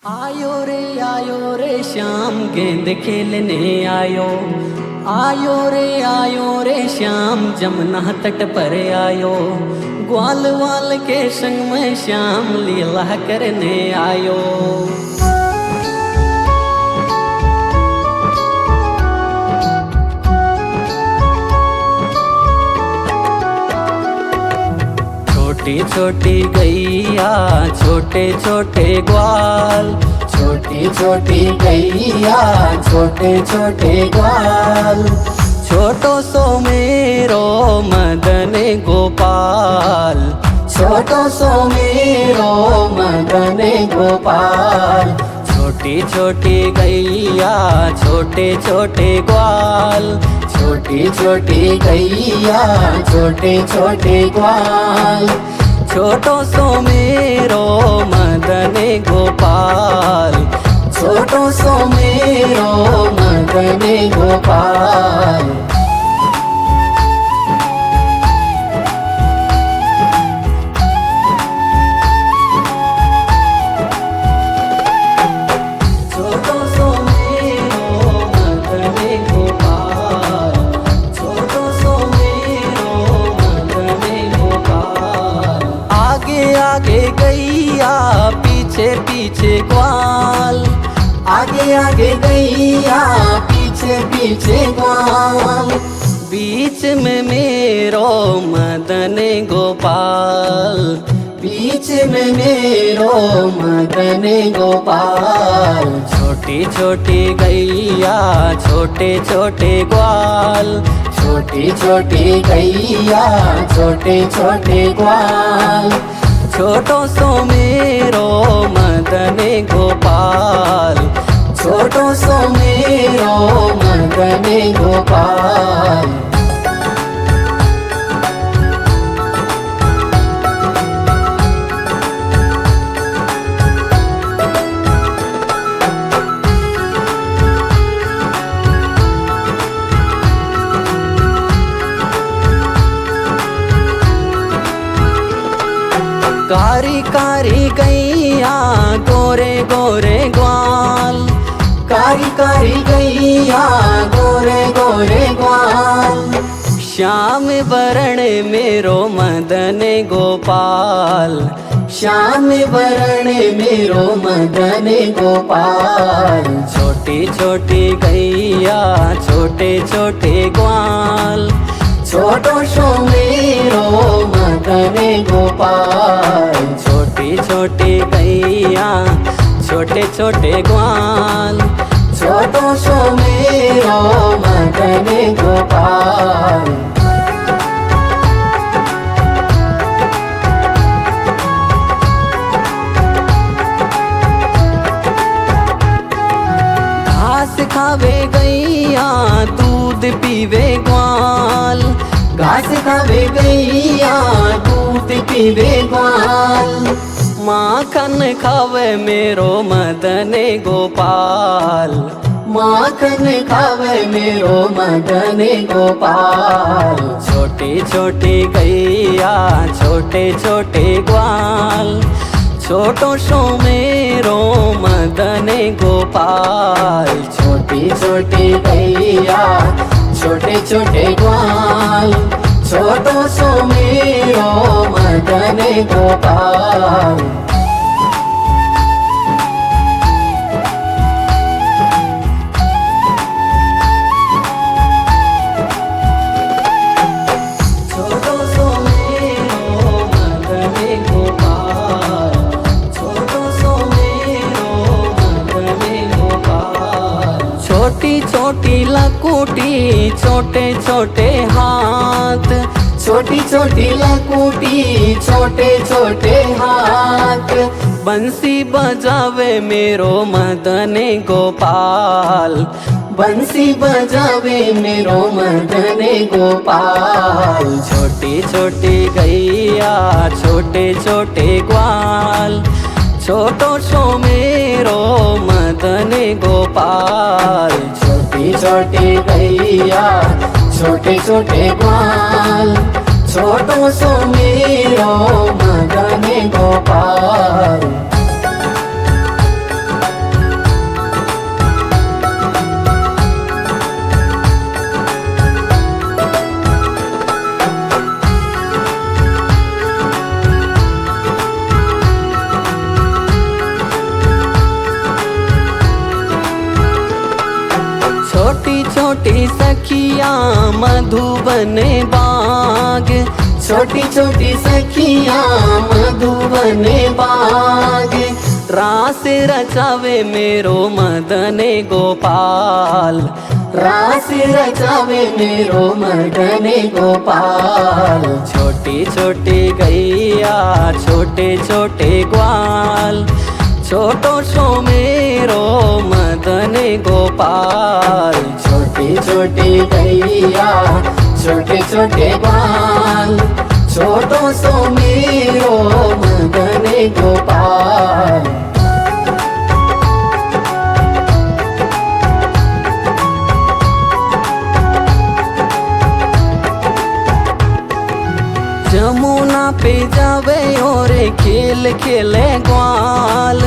आयो रे श्याम गेंद खेलने आयो रे श्याम जमुना तट पर आयो। ग्वाल वाल के संग में श्याम लीला करने आयो। छोटी छोटी गैया छोटे छोटे ग्वाल, छोटी छोटी गैया छोटे छोटे ग्वाल। छोटो सो मेरो मदन गोपाल, छोटो सो मेरो मदन गोपाल। छोटी छोटी गैया छोटे छोटे ग्वाल, छोटी छोटी गैया छोटे छोटे ग्वाल। छोटो सो मेरो मदन गोपाल, छोटो सो मेरो मदन गोपाल। आगे गैया पीछे पीछे ग्वाल, आगे आगे गैया पीछे पीछे ग्वाल। बीच में मेरो मदन गोपाल, बीच में मेरो मदन गोपाल। छोटी छोटी गैया छोटे छोटे ग्वाल, छोटी छोटी गैया छोटे छोटे ग्वाल। छोटो सो मेरो मदन गोपाल, छोटो सो मेरो मदन गोपाल। कारी कारी गैया गोरे गोरे ग्वाल, कारी कारी गैया गोरे गोरे ग्वाल। श्याम वरण मेरो मदन गोपाल, श्याम वरण मेरो मदन गोपाल। छोटी छोटी गैया छोटे छोटे ग्वाल, छोटो सो मेरो मदन गोपाल। छोटी छोटी गैया छोटे छोटे ग्वाल, छोटो सो मेरो मदन गोपाल। घास खावे गैया दूध पीवे ग्वाल, घास खावे गैया दूध पीवे ग्वाल। माखन खावे मेरो मदन गोपाल, माखन खावे मेरो मदन गोपाल। छोटी छोटी गैया छोटे छोटे ग्वाल, छोटो सो मेरो मदन गोपाल। छोटी छोटी गैया छोटे छोटे ग्वाल, छोटो सो मेरो मदन गोपाल। छोटी छोटी लकुटी छोटे छोटे हाथ, छोटी छोटी लकुटी छोटे छोटे हाथ। बंसी बजावे मेरो मदन गोपाल, बंसी बजावे मेरो मदन गोपाल। छोटी छोटी गैया छोटे छोटे ग्वाल, छोटो सो मेरो मदन गोपाल। छोटी छोटी गैया छोटे छोटे ग्वाल, छोटो सो मेरो मदन गोपाल। छोटी सखियाँ मधुबन बाग, छोटी छोटी सखियाँ मधुबन बाग, रास रचावे मेरो मदन गोपाल, रास रचावे मेरो मदन गोपाल। छोटी छोटी गैया छोटे छोटे ग्वाल, छोटो सो मेरो मदन गोपाल। छोटी छोटी गैया छोटे छोटे ग्वाल, छोटो सो मेरो मदन गोपाल। जमुना पे जावे और खेल खेले ग्वाल,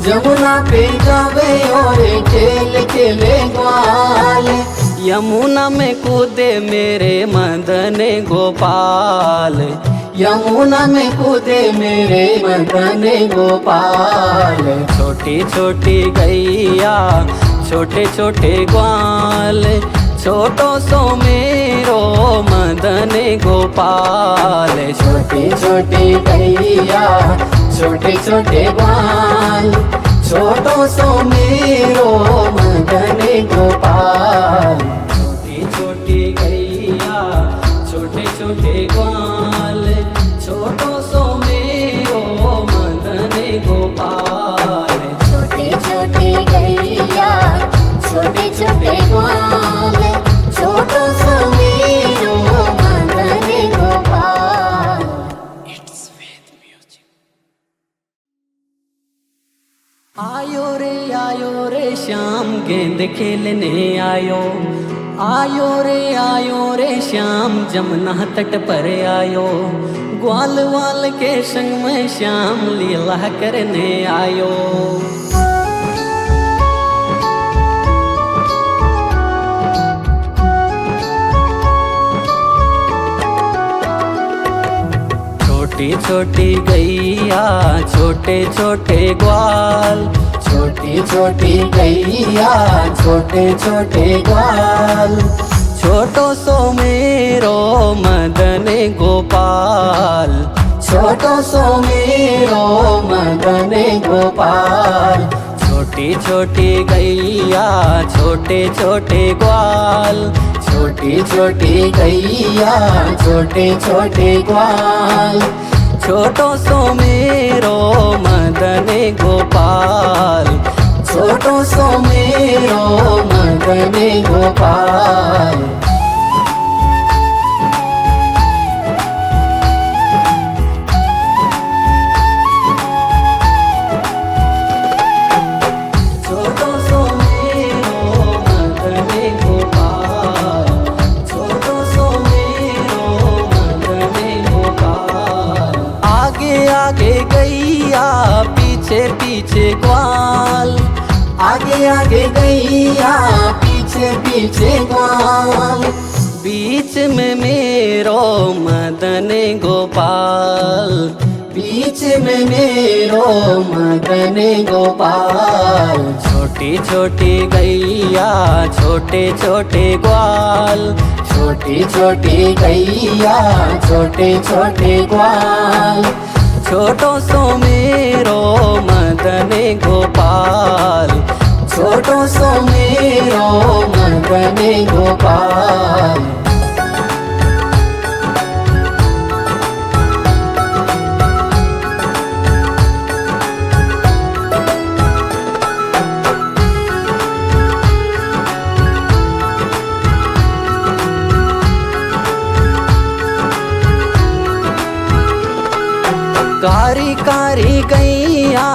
जमुना पे जावे और खेल खेले ग्वाल। यमुना में कूदे मेरे मदन गोपाल, यमुना में कूदे मेरे मदन गोपाल। छोटी छोटी गैया छोटे छोटे ग्वाल, छोटो सो मेरो मदन गोपाल। छोटी छोटी गैया छोटे छोटे ग्वाल, छोटो सो मेरो मदन गोपाल। छोटी छोटी गैया छोटे छोटे ग्वाल, छोटो सो मेरो मदन गोपाल। छोटी छोटी गैया छोटे छोटे ग्वाल, छोटो सो मेरो मदन गोपाल। आयो रे श्याम गेंद खेलने आयो, आयो रे श्याम जमुना तट पर आयो। ग्वाल वाल के संग में श्याम लीला करने आयो। छोटी छोटी गैया छोटे छोटे ग्वाल, छोटी छोटी गैया छोटे छोटे ग्वाल। छोटो सो मेरो मदन गोपाल, छोटो सो मेरो मदन गोपाल। छोटी छोटी गैया छोटे छोटे ग्वाल, छोटी छोटी गैया छोटे छोटे ग्वाल। छोटो सो मेरो मदन गोपाल, छोटो सो मेरो मदन गोपाल। छोटो सो मेरो मदन गोपाल, छोटो सो मेरो मदन गोपाल। आगे आगे गैया पीछे पीछे ग्वाल, आगे आगे गैया पीछे पीछे ग्वाल। बीच में मेरो मदन गोपाल, बीच में मेरो मदन गोपाल। छोटी छोटी गैया छोटे छोटे ग्वाल, छोटी छोटी गैया छोटे छोटे ग्वाल। छोटो सो मेरो मदन गोपाल, छोटो सो मेरो मदन गोपाल। कारी कारी गैया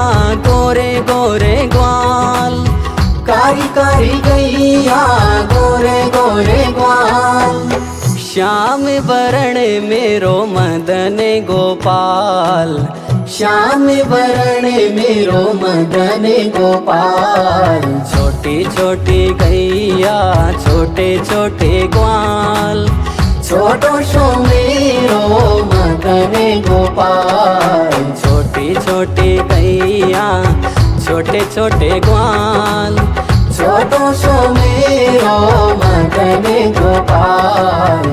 गोरे गोरे ग्वाल, कारी कारी गैया गोरे गोरे ग्वाल। श्याम वरण मेरो मदन गोपाल, श्याम वरण मेरो मदन गोपाल। छोटी छोटी गैया छोटे छोटे ग्वाल, छोटो सो मेरो मदन गोपाल। छोटी छोटी गैया छोटे छोटे ग्वाल, छोटो सो मेरो मदन गोपाल।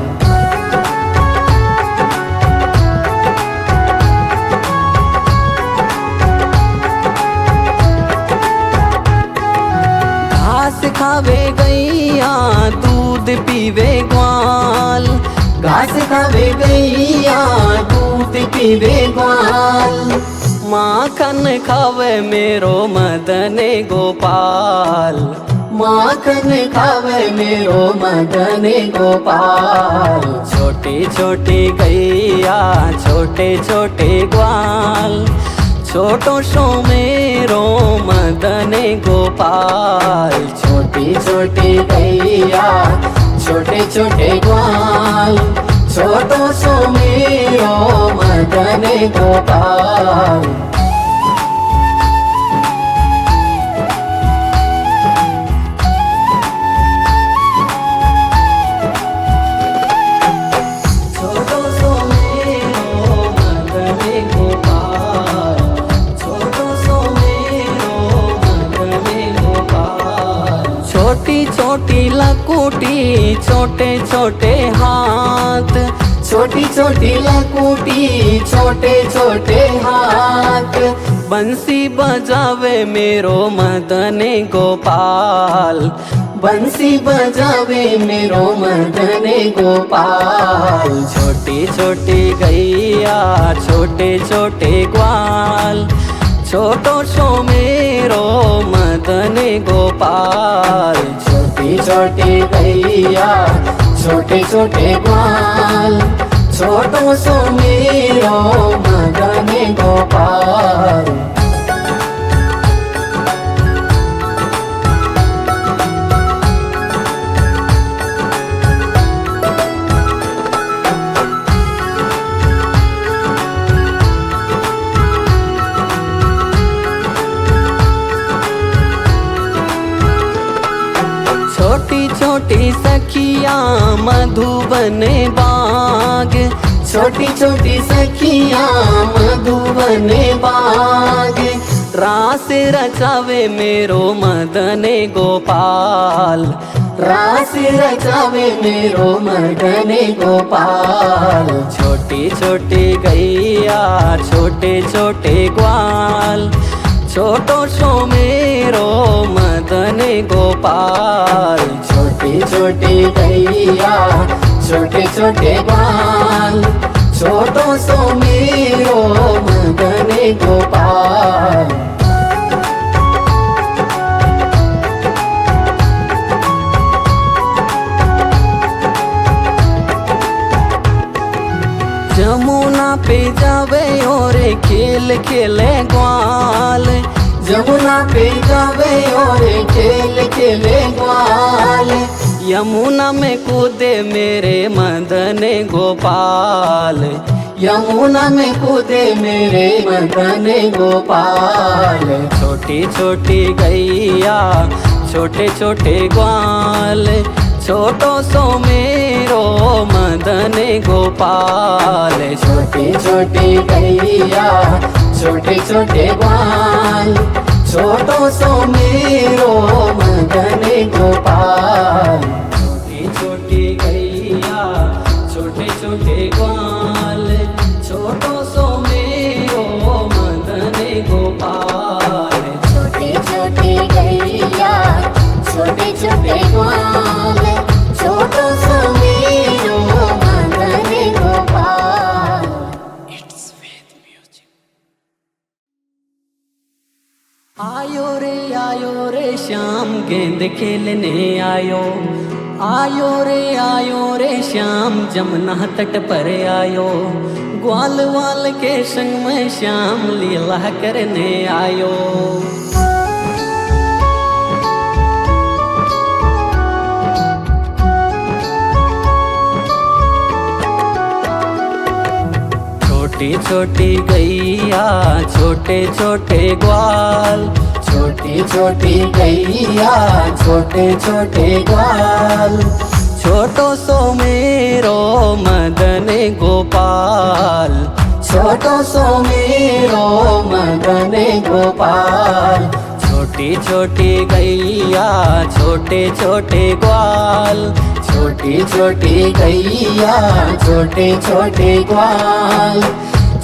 घास खावे गैया दूध पीवे ग्वाल, घास खावे गैया दूध पीवे ग्वाल। माखन खावे मेरो मदन गोपाल, माखन खावे मेरो मदन गोपाल। छोटी छोटी गैया छोटे छोटे ग्वाल, छोटो सो मेरो मदन गोपाल। छोटी छोटी गैया छोटे छोटे ग्वाल, छोटो सो मेरो मदन गोपाल। छोटो सो मेरो मदन गोपाल, छोटो सो मेरो मदन गोपाल। छोटी छोटी लकुटी छोटे छोटे हाथ, छोटी छोटी लकुटी छोटे छोटे हाथ। बंसी बजावे मेरो मदन गोपाल, बंसी बजावे मेरो मदन गोपाल। छोटी छोटी गैया छोटे छोटे ग्वाल, छोटो सो मेरो मदन गोपाल। छोटी छोटी गैया छोटे छोटे ग्वाल, छोटो सो मेरो मदन गोपाल। छोटी छोटी सखियाँ मधुबन बाग, छोटी छोटी सखियाँ मधुबन बाग। रास रचावे मेरो मदन गोपाल, रास रचावे मेरो मदन गोपाल। छोटी छोटी गैया छोटे छोटे ग्वाल, छोटो सो मेरो मदन गोपाल। छोटी छोटी गैया छोटे छोटे ग्वाल, छोटो सो मेरो मदन गोपाल। जमुना पे जावे और खेल खेले ग्वाल, जमुना पे जावे और खेल खेले ग्वाल। यमुना में कूदे मेरे मदन गोपाल, यमुना में कूदे मेरे मदन गोपाल। छोटी छोटी गैया छोटे छोटे ग्वाल, छोटो सो मेरो मदन गोपाल। छोटी छोटी गैया छोटे छोटे ग्वाल, छोटो सो मेरो मदन गोपाल। छोटी छोटी गैया छोटे छोटे ग्वाल, छोटो सो मेरो मदन गोपाल। छोटी छोटी गैया छोटे छोटे ग्वाल, छोटो सो मेरो मदन गोपाल। आयो रे श्याम गेंद खेलने आयो, आयो रे श्याम जमुना तट पर आयो। ग्वाल वाल के संग में श्याम लीला करने आयो। छोटी छोटी गैया छोटे छोटे ग्वाल, छोटी छोटी गैया छोटे छोटे ग्वाल। छोटो सो मेरो मदन गोपाल, छोटो सो मेरो मदन गोपाल। छोटी छोटी छोटी गैया छोटे छोटे ग्वाल, छोटी छोटी गैया छोटे छोटे ग्वाल,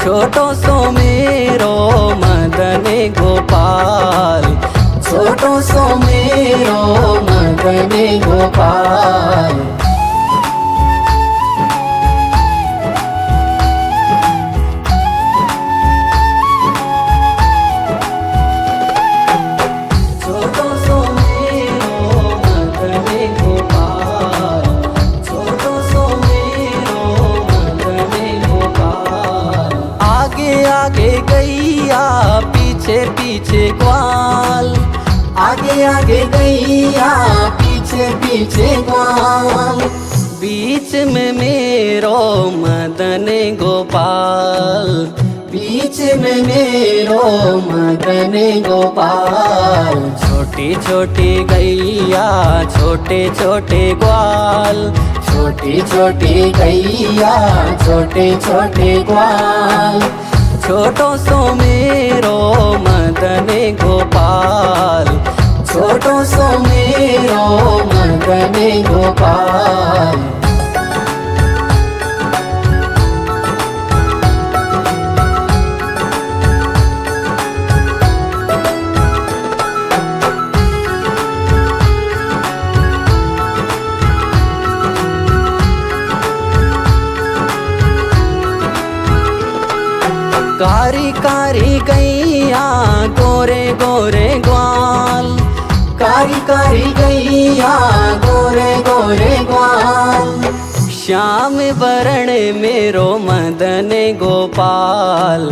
छोटो सो मेरो मदन गोपाल, छोटो सो मेरो मदन गोपाल। छोटो सो मेरो मदन गोपाल, छोटो सो मेरो मदन गोपाल। आगे आगे गैया पीछे पीछे ग्वाल, आगे आगे गैया पीछे पीछे ग्वाल, बीच में मेरो मदन गोपाल, बीच में मेरो मदन गोपाल। छोटी छोटी गैया छोटे छोटे ग्वाल, छोटी छोटी गैया छोटे छोटे ग्वाल, छोटो सो मेरो मदन गोपाल, छोटो सो मेरो मदन गोपाल। कारी कारी गैया गोरे गोरे ग्वाल, कारी कारी गैया गोरे गोरे ग्वाल, श्याम वरण मेरो मदन गोपाल,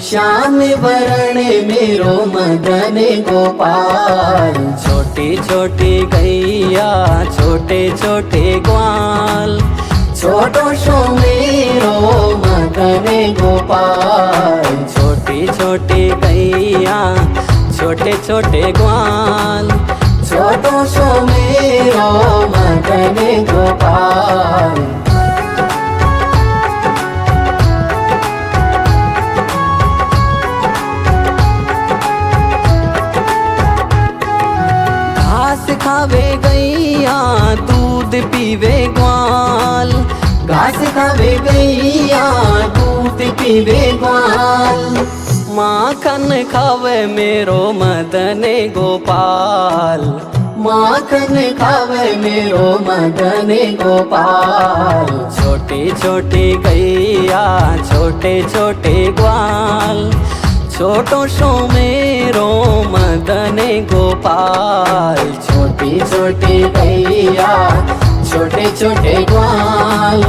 श्याम वरण मेरो मदन गोपाल। छोटी छोटी गैया छोटे छोटे ग्वाल, छोटो सो मेरो मदन गोपाल, छोटी छोटी गैया छोटे छोटे ग्वाल, छोटो सो मेरो मदन गोपाल। घास खावे गैया दूध पीवे ग्वाल, घास खावे गैया दूध पीवे ग्वाल, माखन खावे मेरो मदन गोपाल, माखन खावे मेरो मदन गोपाल। छोटी छोटी गैया छोटे छोटे ग्वाल, छोटो सो मेरो मदन गोपाल, छोटी छोटी गैया छोटे छोटे ग्वाल,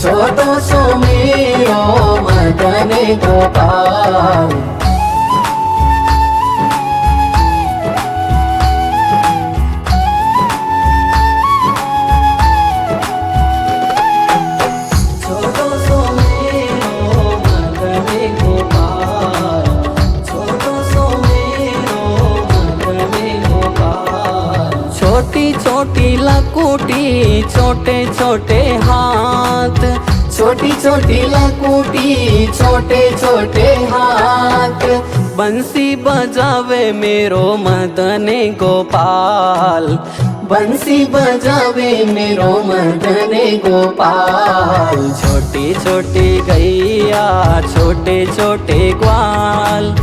छोटो सो मेरो मदन गोपाल। छोटो सो मेरो मदन गोपाल, छोटो सो मेरो मदन गोपाल। छोटी छोटी लकुटी छोटे छोटे हाथ, छोटी छोटी लकुटी छोटे छोटे हाथ, बंसी बजावे मेरो मदन गोपाल, बंसी बजावे मेरो मदन गोपाल। छोटी छोटी गैया छोटे छोटे ग्वाल,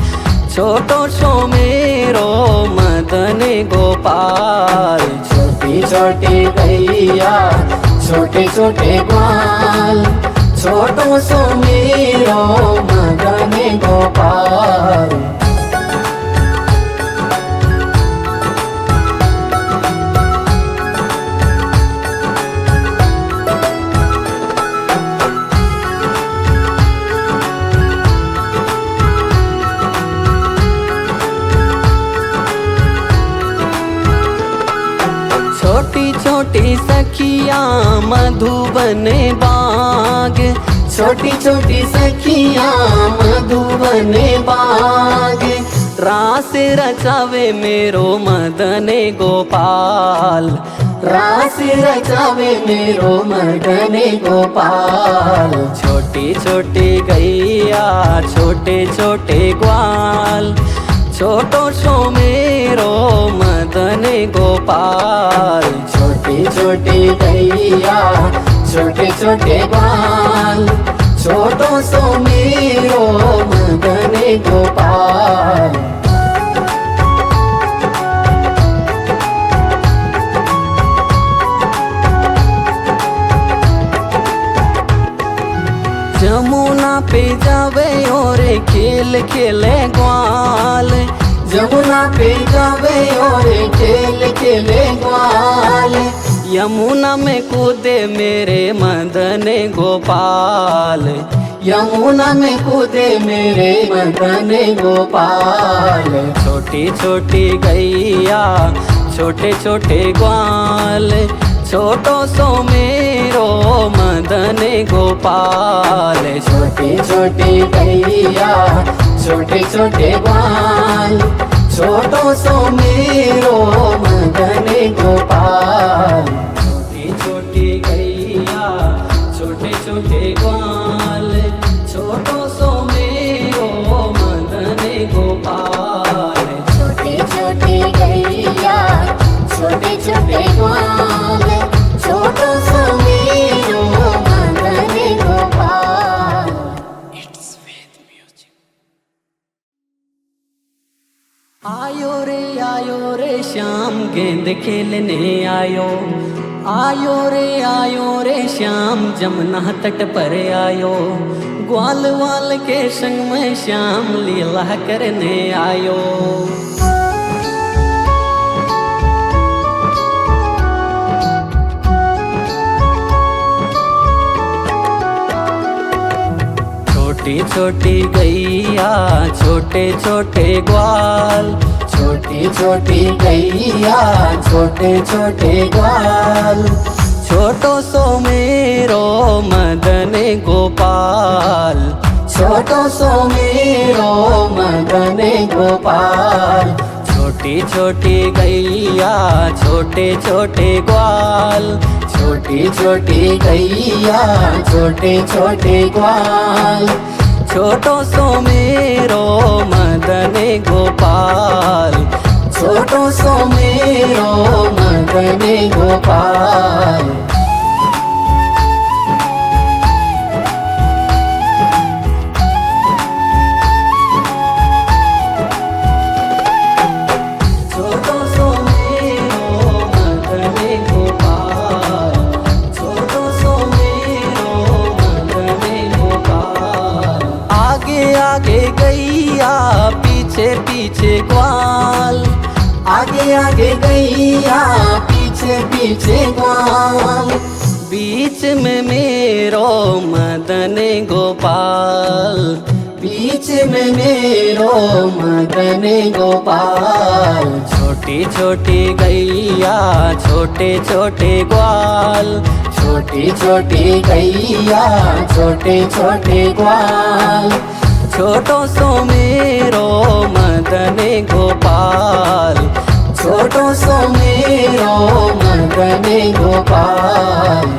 छोटो सो मेरो मदन गोपाल, छोटी छोटी गैया छोटे छोटे ग्वाल, छोटो सो मेरो मदन गोपाल। छोटी छोटी सखिया मधुबन बाग, छोटी छोटी सखिया मधुबन बाग, रास रचावे मेरो मदन गोपाल, रास रचावे मेरो मदन गोपाल। छोटी छोटी गैया छोटे छोटे ग्वाल, छोटो सो मेरो गोपाल। छोटी छोटी गैया छोटे छोटे ग्वाल, छोटो सो मेरो मदन गोपाल। जमुना पे जावे और खेल खेले ग्वाल, जमुना पे जावे और खेल खेले ग्वाल। यमुना में कूदे मेरे मदन गोपाल। यमुना में कूदे मेरे मदन गोपाल। छोटी छोटी गैया छोटे छोटे ग्वाल, छोटो सो मेरो मदन गोपाल। छोटी छोटी गैया छोटे छोटे ग्वाल, छोटो सो मेरो मदन गोपाल। छोटी छोटी गैया छोटे छोटे ग्वाल, छोटो सो मेरो मदन गोपाल। छोटी छोटी गैया छोटे छोटे ग्वाल, छोटो सो मेरो मदन गोपाल। आयो रे श्याम गेंद खेलने आयो। आयो रे श्याम जमुना तट पर आयो। ग्वाल वाल के संग में श्याम लीला करने आयो। छोटी छोटी गैया छोटे छोटे ग्वाल, छोटी छोटी गैया छोटे छोटे ग्वाल। छोटो सो मेरो मदन गोपाल। छोटो सो मेरो मदन गोपाल। छोटी छोटी गैया छोटे छोटे ग्वाल, छोटी छोटी गैया छोटे छोटे ग्वाल। छोटो सो मेरो मदन गोपाल। छोटो सो मेरो मदन गोपाल। छोटो सो मेरो मदन गोपाल। छोटो सो मेरो मदन गोपाल। आगे आगे गैया पीछे पीछे ग्वाल। आगे आगे गैया पीछे पीछे ग्वाल। बीच में मेरो मदन गोपाल। बीच में मेरो मदन गोपाल। छोटी छोटी गैया छोटे छोटे ग्वाल। छोटी छोटी गैया छोटे छोटे ग्वाल। छोटो सो मेरो मदन गोपाल। छोटो सो मेरो मदन गोपाल।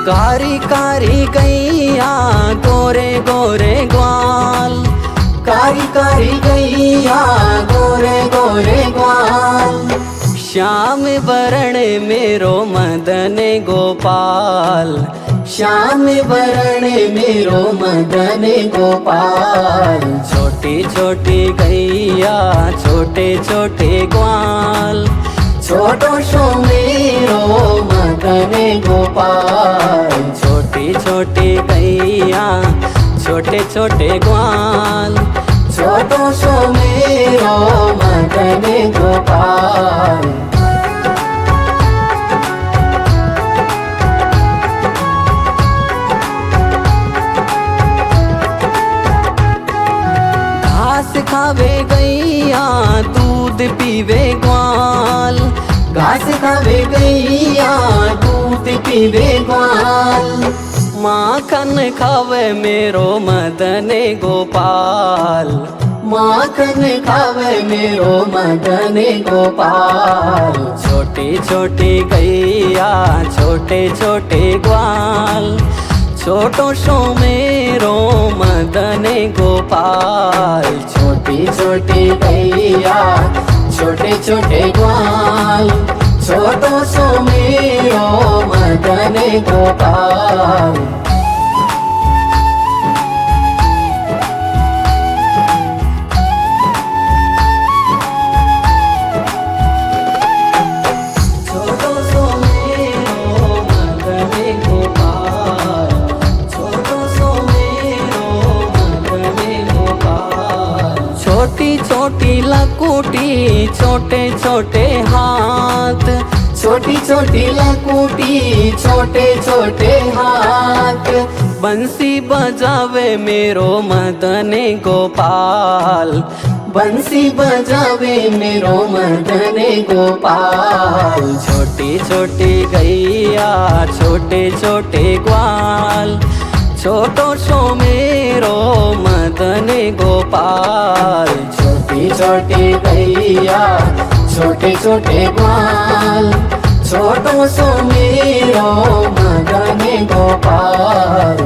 कारी कारी गैया गोरे गोरे ग्वाल। कारी कारी गैया गोरे गोरे ग्वाल। श्याम वरण मेरो मदन गोपाल। श्याम वरण मेरो मदन गोपाल। छोटी छोटी गैया छोटे छोटे ग्वाल। छोटो सो मेरो मदन गोपाल। छोटी छोटी गैया छोटे छोटे ग्वाल। छोटो सो मेरो मदन गोपाल। घास खावे गैया दूध पीवे ग्वाल। घास खावे गैया दूध पीवे ग्वाल। माखन खावे मेरो मदन गोपाल। माखन खावे मेरो मदन गोपाल। छोटी छोटी गैया छोटे छोटे ग्वाल, छोटो सो मेरो मदन गोपाल। छोटी छोटी गैया छोटे छोटे ग्वाल, छोटो सो मेरो मदन गोपाल। छोटो सो मेरो मदन गोपाल, छोटो सो मेरो मदन गोपाल। छोटी छोटी लकुटी छोटे छोटे हाथ, छोटी छोटी लकुटी छोटे छोटे हाथ, बंसी बजावे मेरो मदन गोपाल। बंसी बजावे मेरो मदन गोपाल। छोटी छोटी गैया छोटे छोटे ग्वाल, छोटो सो मेरो मदन गोपाल। छोटी छोटी गैया छोटे छोटे ग्वाल, छोटो सो मेरो मदन गोपाल।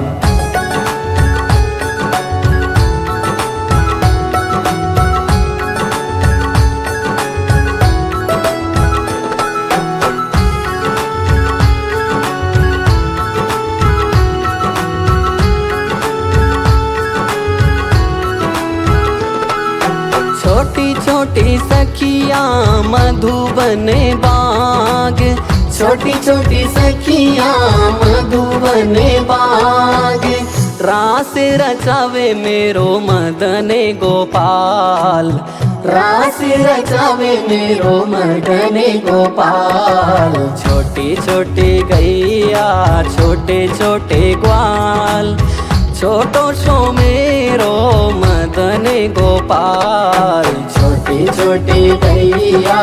छोटी छोटी सखियाँ मधुबन बाग, छोटी छोटी सखियाँ मधुबन बाग, रास रचावे मेरो मदन गोपाल। रास रचावे मेरो मदन गोपाल। छोटी छोटी गैया छोटे छोटे ग्वाल, छोटो सो मेरो मदन गोपाल। छोटी छोटी गैया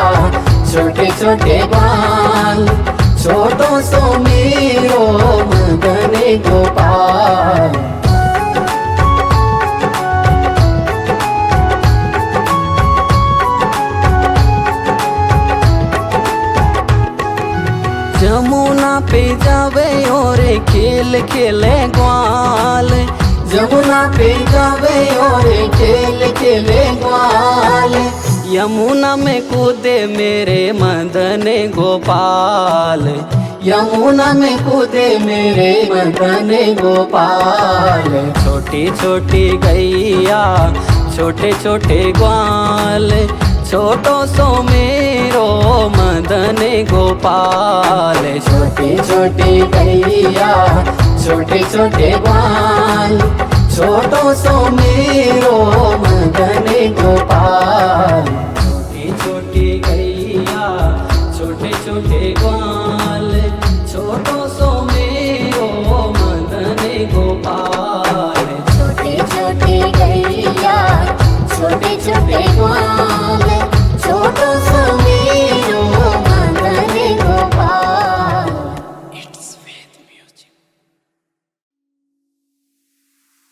छोटे छोटे ग्वाल, छोटो सो मेरो मदन गोपाल। जमुना पे जावे और खेल खेले ग्वाल, जमुना पे जावे और खेल खेले ग्वाल। यमुना में कूदे मेरे मदन गोपाल। यमुना में कूदे मेरे मदन गोपाल। छोटी छोटी गैया छोटे छोटे ग्वाल, छोटो सो मेरो मदन गोपाल। छोटी छोटी गैया छोटे छोटे ग्वाल, छोटो सो मेरो मदन गोपाल। छोटी छोटी गैया छोटे छोटे ग्वाल, छोटो सो मेरो मदन गोपाल। छोटी छोटी गैया छोटे छोटे ग्वाल, छोटो सो मेरो मदन गोपाल।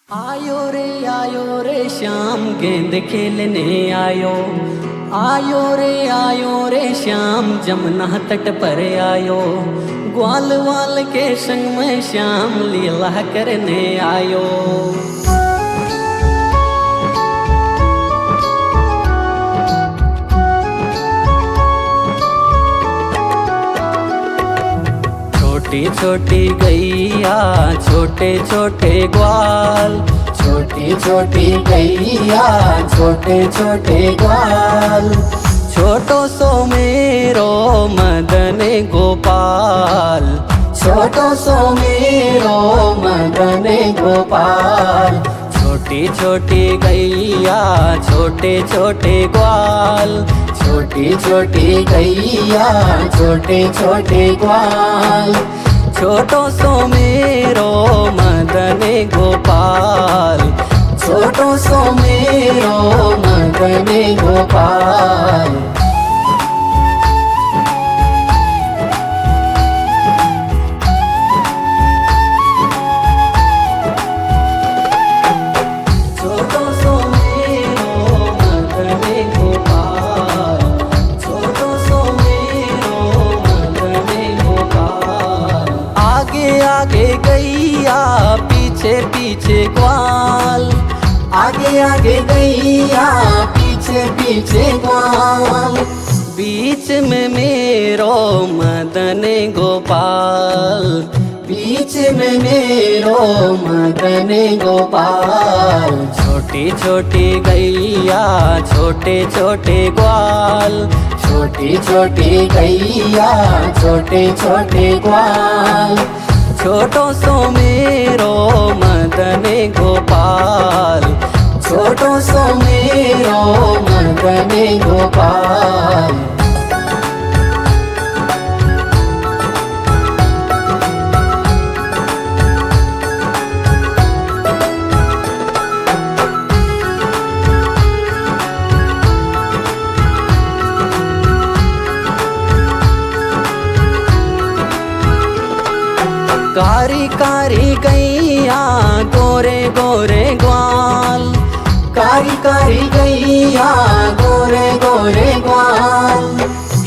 आयो रे श्याम गेंद खेलने आयो। आयो रे श्याम जमुना तट पर आयो। ग्वाल वाल के संग में श्याम लीला करने आयो। छोटी छोटी गैया छोटे छोटे ग्वाल, छोटी छोटी गैया छोटे छोटे ग्वाल, छोटो सो मेरो मदन गोपाल। छोटो सो मेरो मदन गोपाल। छोटी छोटी गैया छोटे छोटे ग्वाल, छोटी छोटी गैया छोटे छोटे ग्वाल, छोटो सो मेरो मदन गोपाल। छोटो सो मेरो मदन गोपाल। छोटो सो मेरो आगे आगे गैया पीछे पीछे ग्वाल। बीच में मेरो मदन गोपाल, बीच में मेरो मदन गोपाल। छोटी छोटी गैया छोटे छोटे ग्वाल, छोटी छोटी गैया छोटे छोटे ग्वाल। छोटो सो मेरो मदन गोपाल, छोटो सो मेरो मदन गोपाल। कारी कारी गैया गोरे गोरे ग्वाल, कारी कारी गैया गोरे गोरे ग्वाल।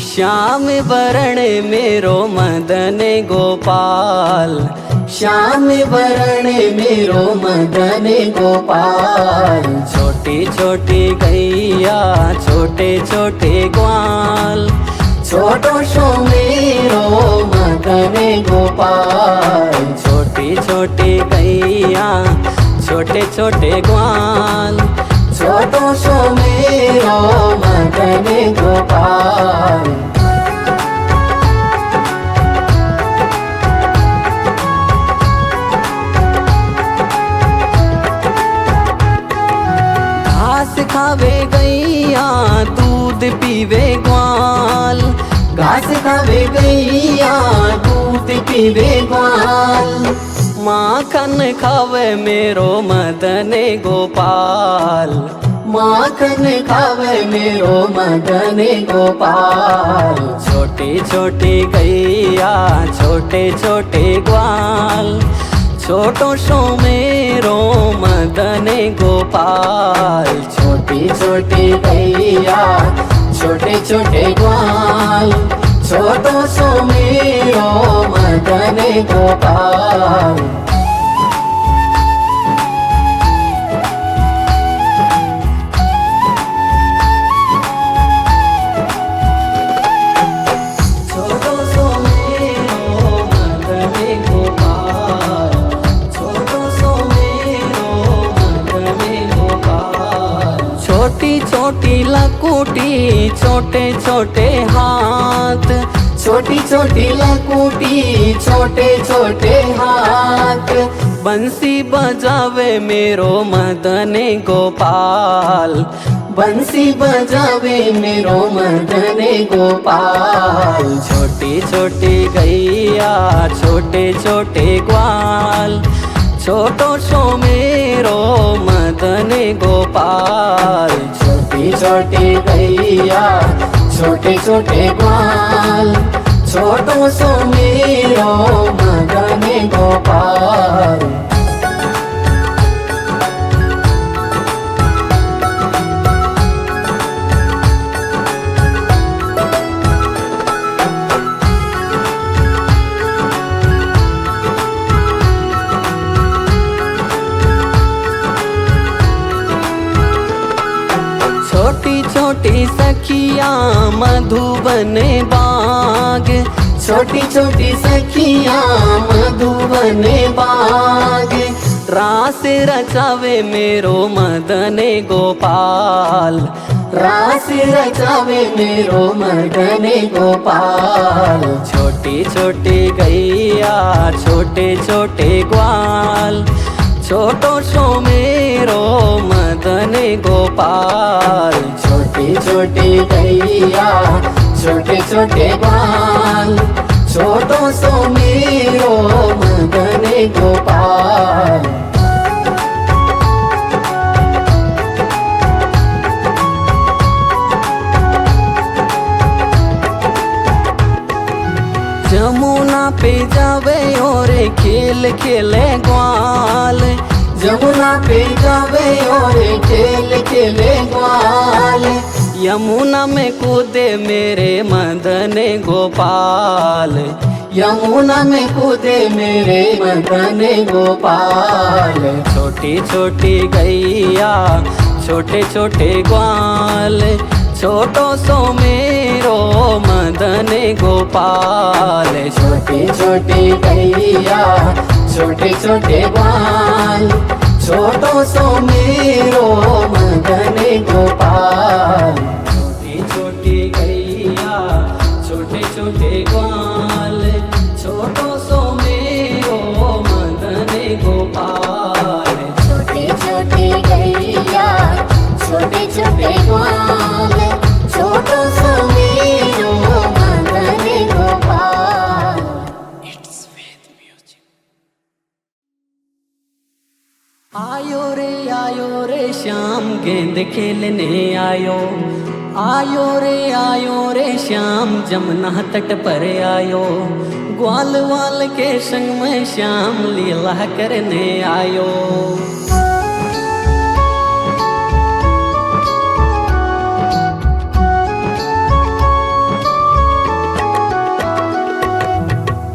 श्याम वरण मेरो मदन गोपाल, श्याम वरण मेरो मदन गोपाल। छोटी छोटी गैया छोटे छोटे ग्वाल, छोटो सो मेरो मदन गोपाल। छोटी छोटी गैया छोटे छोटे ग्वाल। छोटो सो मेरो मदन गोपाल। घास खावे गैया दूध पीवे ग्वाल, घास खावे गैया दूध पीवे ग्वाल। माखन खावे मेरो मदन गोपाल, माखन खावे मेरो मदन गोपाल। छोटी छोटी गैया छोटे छोटे ग्वाल। छोटो सो मेरो मदन गोपाल, छोटी छोटी गैया छोटे छोटे ग्वाल। छोटो सो मेरो मदन गोपाल। छोटो सो मेरो मदन गोपाल। छोटो सो मेरो मदन गोपाल। छोटी छोटी लकुटी छोटे छोटे हाथ, छोटी छोटी लकुटी छोटे छोटे हाथ। बंसी बजावे मेरो मदन गोपाल, बंसी बजावे मेरो मदन गोपाल। छोटी छोटी गैया छोटे छोटे ग्वाल। छोटो सो मेरो मदन गोपाल, छोटी छोटी गैया छोटे छोटे ग्वाल। छोटो सो मेरो मदन गोपाल। छोटी छोटी सखिया मधुबन बाग, छोटी छोटी सखिया मधुबन बाग। रास रचावे मेरो मदन गोपाल, रास रचावे मेरो मदन गोपाल। छोटी छोटी गैया छोटे छोटे ग्वाल। छोटो सो मेरो मदन गोपाल, छोटी छोटी गैया छोटे छोटे ग्वाल। छोटो सो मेरो मदन गोपाल। जमुना पे जावे और खेल खेले ग्वाल, जमुना पे जावे और खेल खेले ग्वाल। यमुना में कूदे मेरे मदन गोपाल, यमुना में कूदे मेरे मदन गोपाल। छोटी छोटी गैया छोटे छोटे ग्वाल, छोटो सो मेरो मदन गोपाल। छोटी छोटी गैया छोटे छोटे ग्वाल, छोटो सो मेरो मदन गोपाल। छोटी छोटी गैया छोटे छोटे ग्वाल, छोटो सो मेरो मदन गोपाल। छोटी छोटी गैया छोटे छोटे ग्वाल, छोटो सो मेरो मदन गोपाल। आयो रे श्याम गेंद खेलने आयो। आयो रे श्याम जमुना तट पर आयो। ग्वाल वाल के संग में श्याम लीला करने आयो।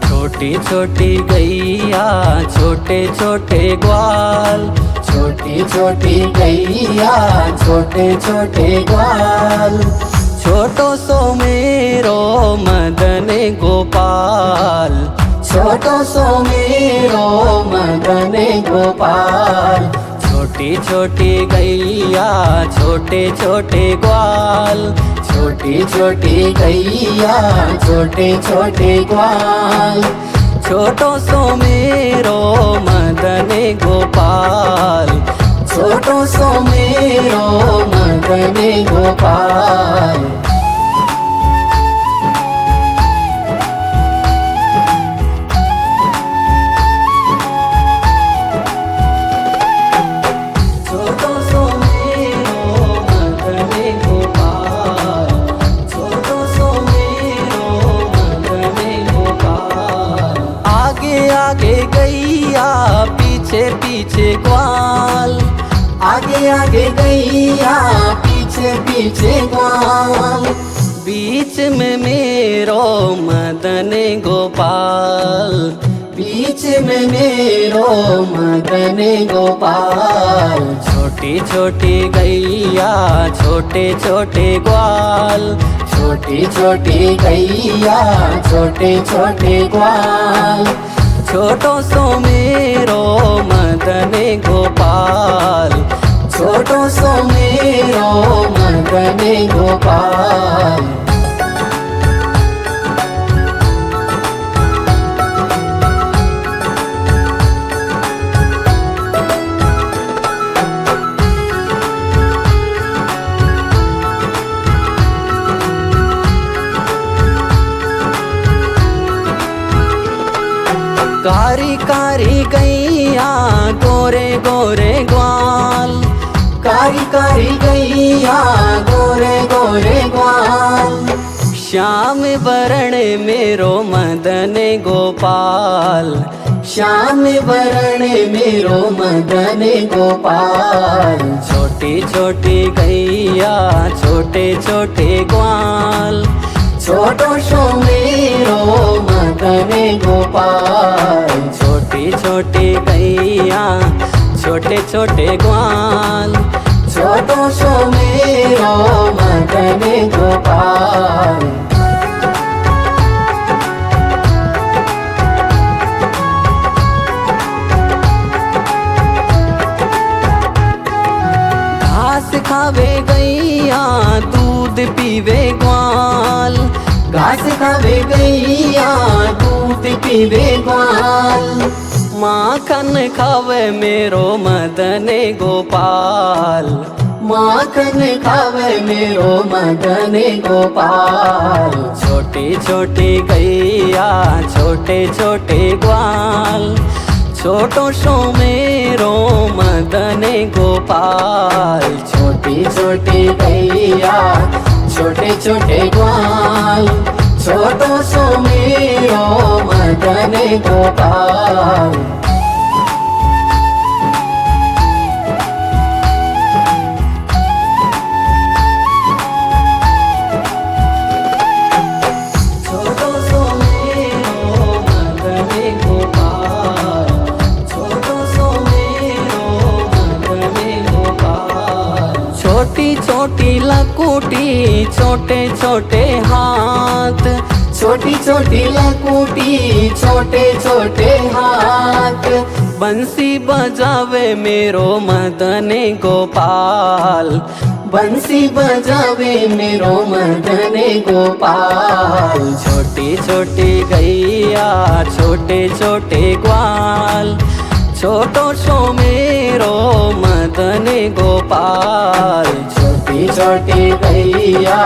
छोटी छोटी गैया छोटे छोटे ग्वाल, छोटी छोटी गैया छोटे छोटे ग्वाल, छोटो सो मेरो मदन गोपाल। छोटो सो मेरो मदन गोपाल। छोटी छोटी गैया छोटे छोटे ग्वाल, छोटी छोटी गैया छोटे छोटे ग्वाल, छोटो सो मेरो मदन गोपाल। छोटो सो मेरो मदन गोपाल। छोटो सो मेरो मदन गोपाल, छोटो सो मेरो मदन गोपाल। आगे आगे गैया पीछे पीछे ग्वाल, आगे आगे गैया पीछे पीछे ग्वाल, बीच में मेरो मदन गोपाल। बीच में मेरो मदन गोपाल। छोटी छोटी गैया छोटे छोटे ग्वाल, छोटी छोटी गैया छोटे छोटे ग्वाल, छोटो सो मेरो मदन गोपाल। छोटो सो मेरो मदन गोपाल। कारी कारी गैया गोरे गोरे ग्वाल, कारी कारी गैया गोरे गोरे ग्वाल, श्याम वरण मेरो मदन गोपाल। श्याम वरण मेरो मदन गोपाल। छोटी छोटी गैया छोटे छोटे ग्वाल, छोटो सो मेरो मदन गोपाल। छोटी छोटी गैया छोटे छोटे ग्वाल, छोटो सो मेरो मदन गोपाल। घास खावे गैया दूध पीवे ग्वाल, घास खावे गैया दूध पीवे ग्वाल, माखन खावे मेरो मदन गोपाल। माखन खावे मेरो मदन गोपाल। छोटी छोटी गैया छोटे छोटे ग्वाल, छोटो सो मेरो मदन गोपाल। छोटी छोटी गैया छोटे छोटे ग्वाल, छोटो सो मेरो मदन गोपाल। छोटो सो मेरो छोटी छोटी लकुटी छोटे छोटे हाथ, छोटी छोटी लकुटी छोटे छोटे हाथ, बंसी बजावे मेरो मदन गोपाल, बंसी बजावे मेरो मदन गोपाल। छोटी छोटी गैया छोटे छोटे ग्वाल, छोटो सो मेरो मदन गोपाल। छोटी छोटी गैया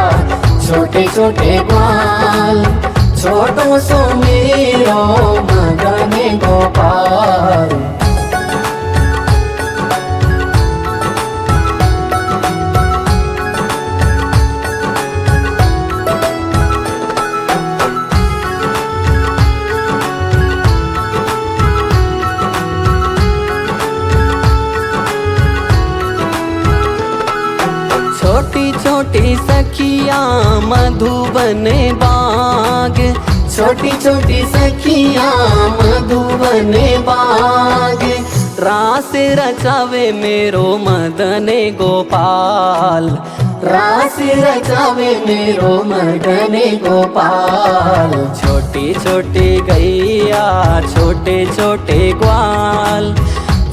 छोटे छोटे ग्वाल, छोटो सो मेरो मदन गोपाल। छोटी छोटी सखियाँ मधुबन बाग, छोटी छोटी सखियाँ मधुबन बाग, रास रचावे मेरो मदन गोपाल, रास रचावे मेरो मदन गोपाल। छोटी छोटी गैया छोटे छोटे ग्वाल,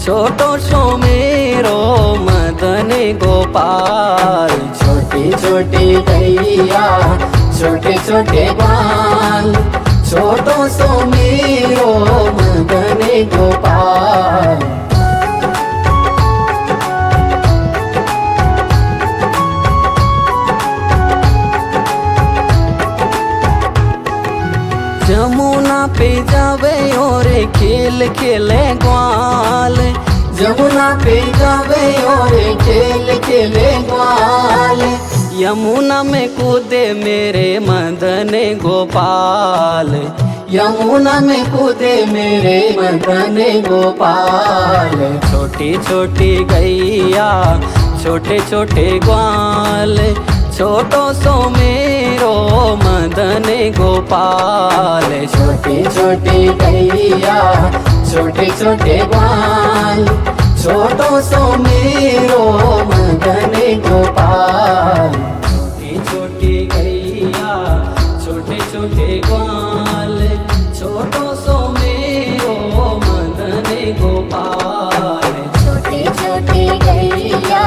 छोटो सो मेरो मदन गोपाल। छोटी छोटी गैया छोटे छोटे ग्वाल, छोटो सो मेरो मदन गोपाल। जमुना पे जावे और खेल खेले ग्वाल, जमुना पे जावे और खेल खेले ग्वाल, यमुना में कूदे मेरे मदन गोपाल, यमुना में कूदे मेरे मदन गोपाल। छोटी छोटी गैया छोटे छोटे ग्वाल, छोटो सो मेरो मदन गोपाल। छोटी छोटी गैया छोटे छोटे ग्वाल, छोटो सो मेरो मदन गोपाल। छोटी छोटी गैया छोटे छोटे ग्वाल, छोटो सो मेरो मदन गोपाल। छोटी छोटी गैया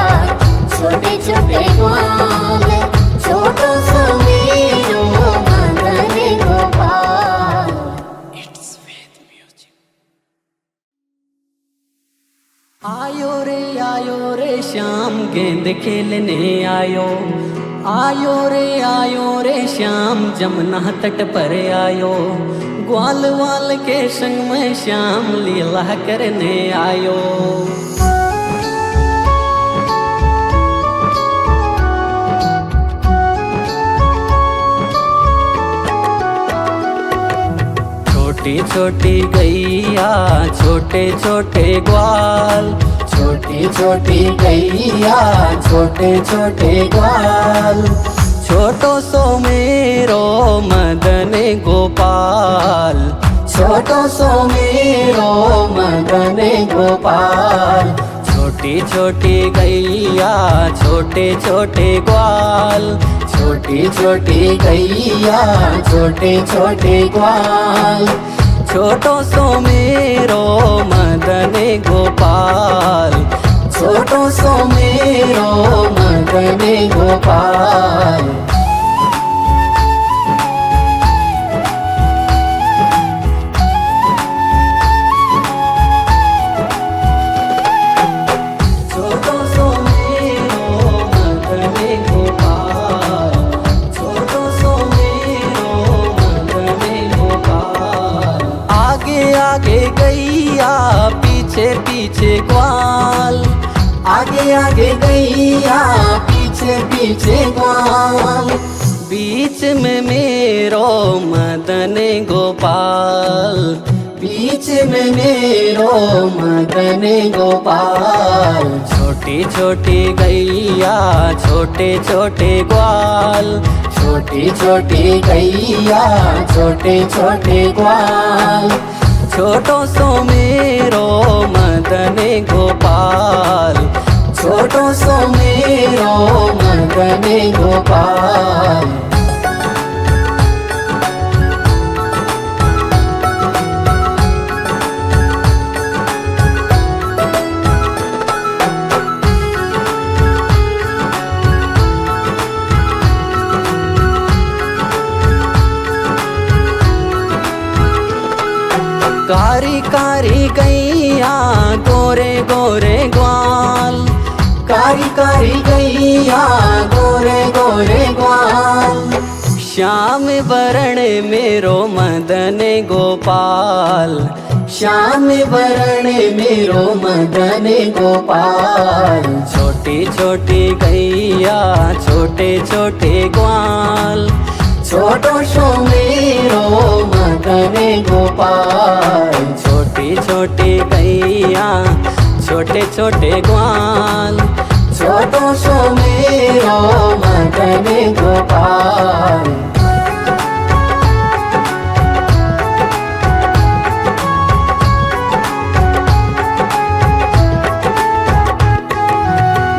छोटे छोटे ग्वाल, छोटो सो मेरो मदन गोपाल। आयो रे श्याम गेंद खेलने आयो, आयो रे श्याम जमुना तट पर आयो, ग्वाल वाल के संग में श्याम लीला करने आयो। छोटी छोटी गैया छोटे छोटे ग्वाल, छोटी छोटी गैया छोटे छोटे ग्वाल, छोटो सो मेरो मदन गोपाल, छोटो सो मेरो मदन गोपाल। छोटी छोटी गैया छोटे छोटे ग्वाल, छोटी छोटी गैया छोटे छोटे ग्वाल, छोटो सो मेरो मदन गोपाल, छोटो सो मेरो मदन गोपाल। छोटो सो मेरो मदन गोपाल, छोटो सो मेरो मदन गोपाल। आगे आगे गैया पीछे पीछे ग्वाल, आगे आगे गैया पीछे पीछे ग्वाल, बीच में मेरो मदन गोपाल, बीच में मेरो मदन गोपाल। छोटी छोटी गैया छोटे छोटे ग्वाल, छोटी छोटी गैया छोटे छोटे ग्वाल, छोटो सो मेरो मदन गोपाल, छोटो सो मेरो मेरो मदन गोपाल। कारी कारी गैया गोरे गोरे ग्वाल, कारी कारी गैया गोरे गोरे ग्वाल। श्याम वरण मेरो मदन गोपाल, श्याम वरण मेरो मदन गोपाल। छोटी छोटी गैया छोटे छोटे ग्वाल, छोटो सो मेरो मदन गोपाल। छोटी छोटी गैया छोटे छोटे ग्वाल, छोटो सो मेरो मदन गोपाल।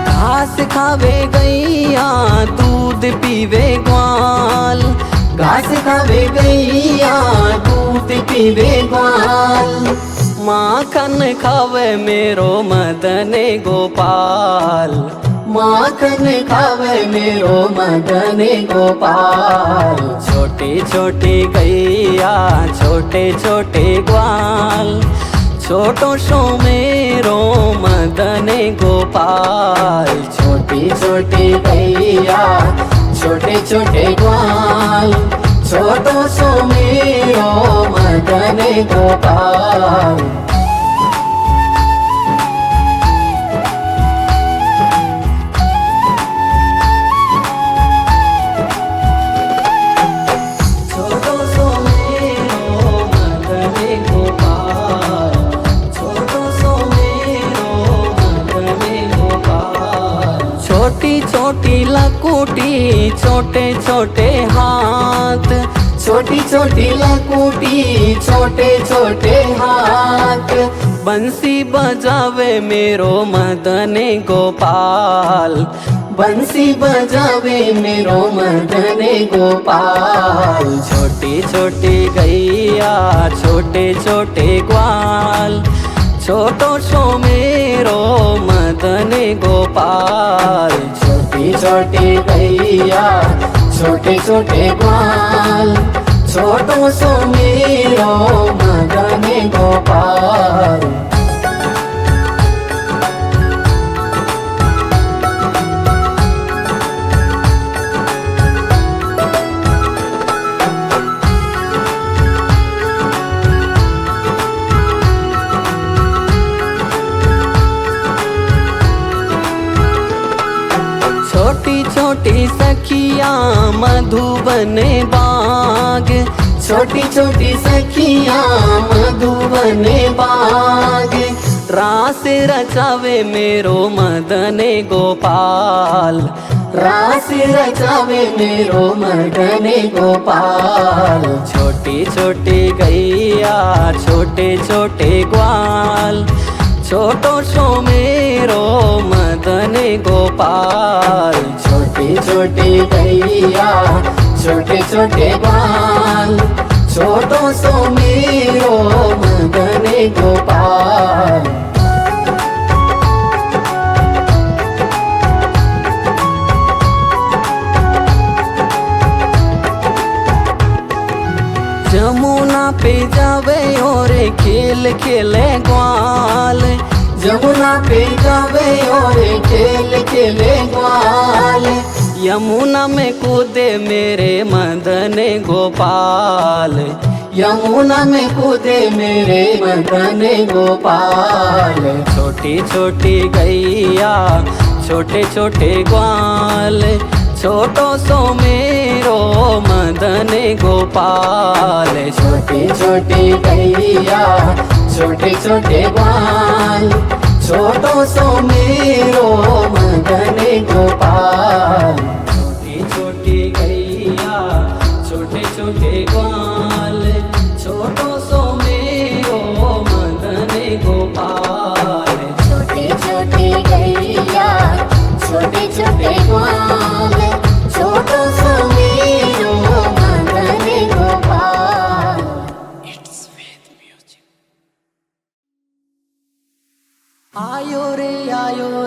घास खावे गैया दूध पीवे ग्वाल, घास खावे गैया दूध पीवे ग्वाल। माखन खावे मेरो मदन गोपाल, माखन खावे मेरो मदन गोपाल। छोटी छोटी गैया छोटे छोटे ग्वाल, छोटो सो मेरो मदन गोपाल। छोटी छोटी गैया छोटे छोटे ग्वाल, छोटो सो मेरो मदन गोपाल। छोटो सो मेरो मदन गोपाल, छोटो सो मेरो मदन गोपाल। छोटी छोटी लकुटी छोटे छोटे हाथ, छोटी छोटी लकुटी छोटे छोटे हाथ। बंसी बजावे मेरो मदन गोपाल, बंसी बजावे मेरो मदन गोपाल। छोटी छोटी गैया छोटे छोटे ग्वाल, छोटो सो मेरो मदन गोपाल। छोटी छोटी गैया छोटे छोटे ग्वाल, छोटो सो मेरो मदन गोपाल। छोटी छोटी सखिया मधुबन बाग, छोटी छोटी सखिया मधुबन बाग। रास रचावे मेरो मदन गोपाल, रास रचावे मेरो मदन गोपाल। छोटी छोटी गैया छोटे छोटे ग्वाल, छोटो सो मेरो मदन गोपाल। छोटी छोटी गैया छोटे छोटे ग्वाल, छोटो सो मेरो मदन गोपाल। जमुना पे जावे और खेल खेले ग्वाल, जमुना पे जावे और खेल खेले ग्वाल। यमुना में कूदे मेरे मदन गोपाल, यमुना में कूदे मेरे मदन गोपाल। छोटी छोटी गैया छोटे छोटे ग्वाल, छोटो सो मेरो मदन गोपाल। छोटी छोटी गैया छोटे छोटे ग्वाल, छोटो सो मेरो मदन गोपाल। छोटी छोटी गैया छोटे छोटे ग्वाल, छोटो सो मेरो मदन गोपाल। छोटी छोटी गैया छोटे छोटे ग्वाल छोटो सो मेरो मदन गोपाल। आयो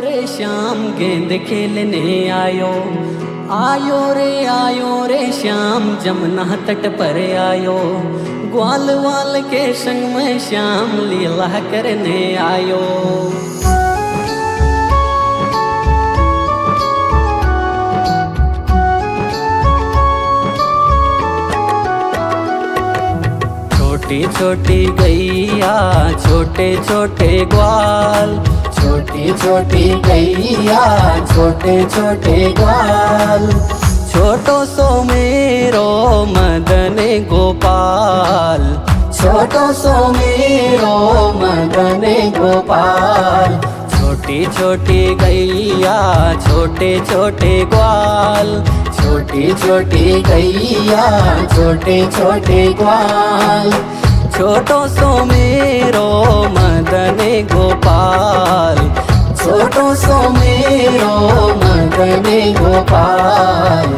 रे श्याम गेंद खेलने आयो रे श्याम जमुना तट पर आयो, ग्वाल वाल के संग में श्याम लीला करने आयो। छोटी छोटी गैया छोटे छोटे ग्वाल, छोटी छोटी गैया छोटे छोटे ग्वाल, छोटो सो मेरो मदन गोपाल, छोटो सो मेरो मदन गोपाल। छोटी छोटी गैया छोटे छोटे ग्वाल, छोटी छोटी गैया छोटे छोटे ग्वाल, छोटो सो मेरो मदन गोपाल, छोटो सो मेरो मदन गोपाल।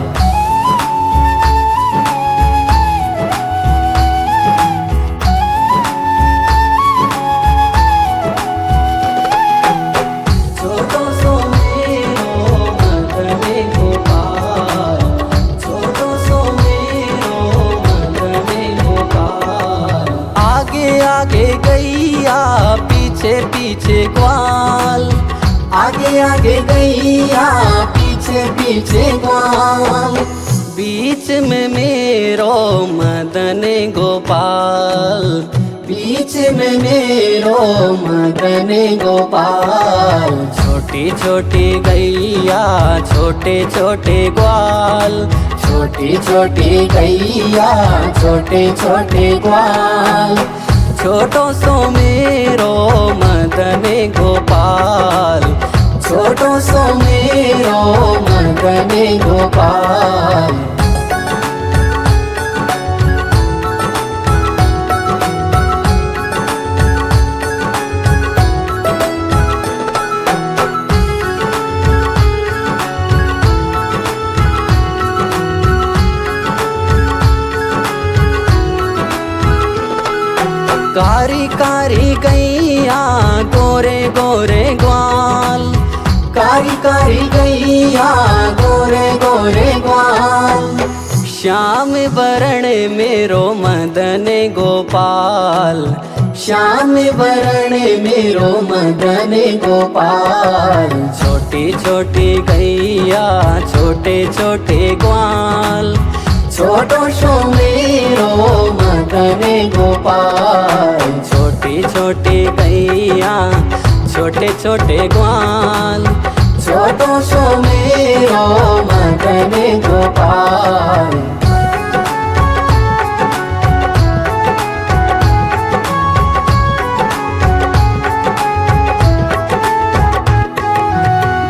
छोटो सो मेरो मदन गोपाल, छोटो सो मेरो मदन गोपाल। आगे आगे गैया पीछे पीछे ग्वाल, आगे आगे गैया पीछे पीछे ग्वाल, बीच में मेरो मदन गोपाल, बीच में मेरो मदन गोपाल। छोटी छोटी गैया छोटे छोटे ग्वाल, छोटी छोटी गैया छोटे छोटे ग्वाल, छोटो सो मेरो मदन गोपाल, छोटो सो मेरो मदन गोपाल। कारी कारी गैया गोरे गोरे ग्वाल, कारी कारी गैया गोरे गोरे ग्वाल, श्याम वरण मेरो मदन गोपाल, श्याम वरण मेरो मदन गोपाल। छोटी छोटी गैया छोटे छोटे ग्वाल, छोटो सो मेरो मदन गोपाल, छोटी छोटी गैया छोटे छोटे ग्वाल, छोटो सो मेरो मदन गोपाल।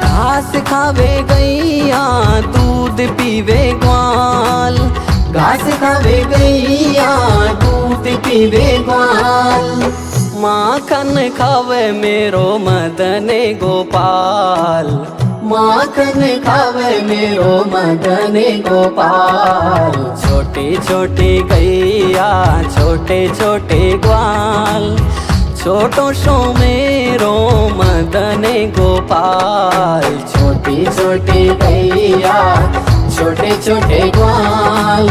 घास खावे गैया दूध पीवे ग्वाल, घास खावे गैया दूध पीवे ग्वाल, माखन खावे मेरो मदन गोपाल, माखन खावे मेरो मदन गोपाल। छोटी छोटी गैया छोटे छोटे ग्वाल, छोटो सो मेरो मदन गोपाल। छोटी छोटी गैया छोटे छोटे ग्वाल,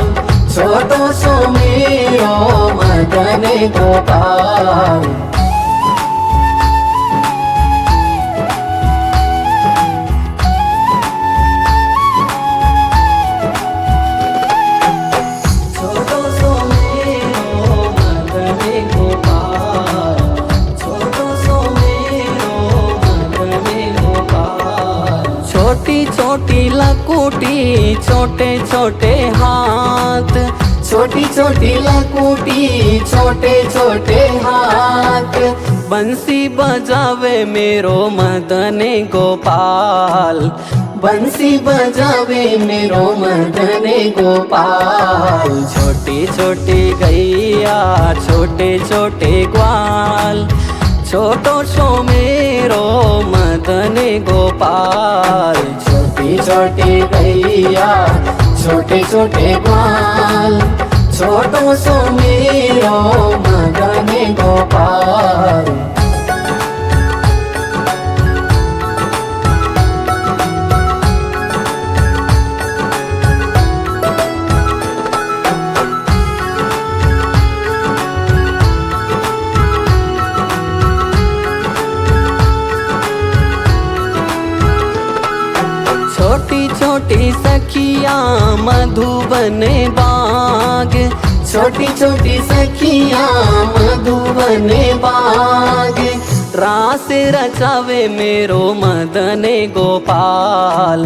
छोटो सो मेरो मदन गोपाल। छोटो सो मेरो मदन गोपाल, छोटो सो मेरो मदन गोपाल। छोटी छोटी लकुटी छोटे छोटे हाथ, छोटी छोटी लकुटी छोटे छोटे हाथ, बंसी बजावे मेरो मदन गोपाल, बंसी बजावे मेरो मदन गोपाल। छोटी छोटी गैया छोटे छोटे ग्वाल, छोटो सो मेरो मदन गोपाल। छोटी छोटी छोटी गैया छोटे छोटे ग्वाल छोटो सो मेरो मदन गोपाल। छोटी छोटी सखियाँ मधुबन बाग, छोटी छोटी सखियाँ मधुबन बाग रास रचावे मेरो मदन गोपाल।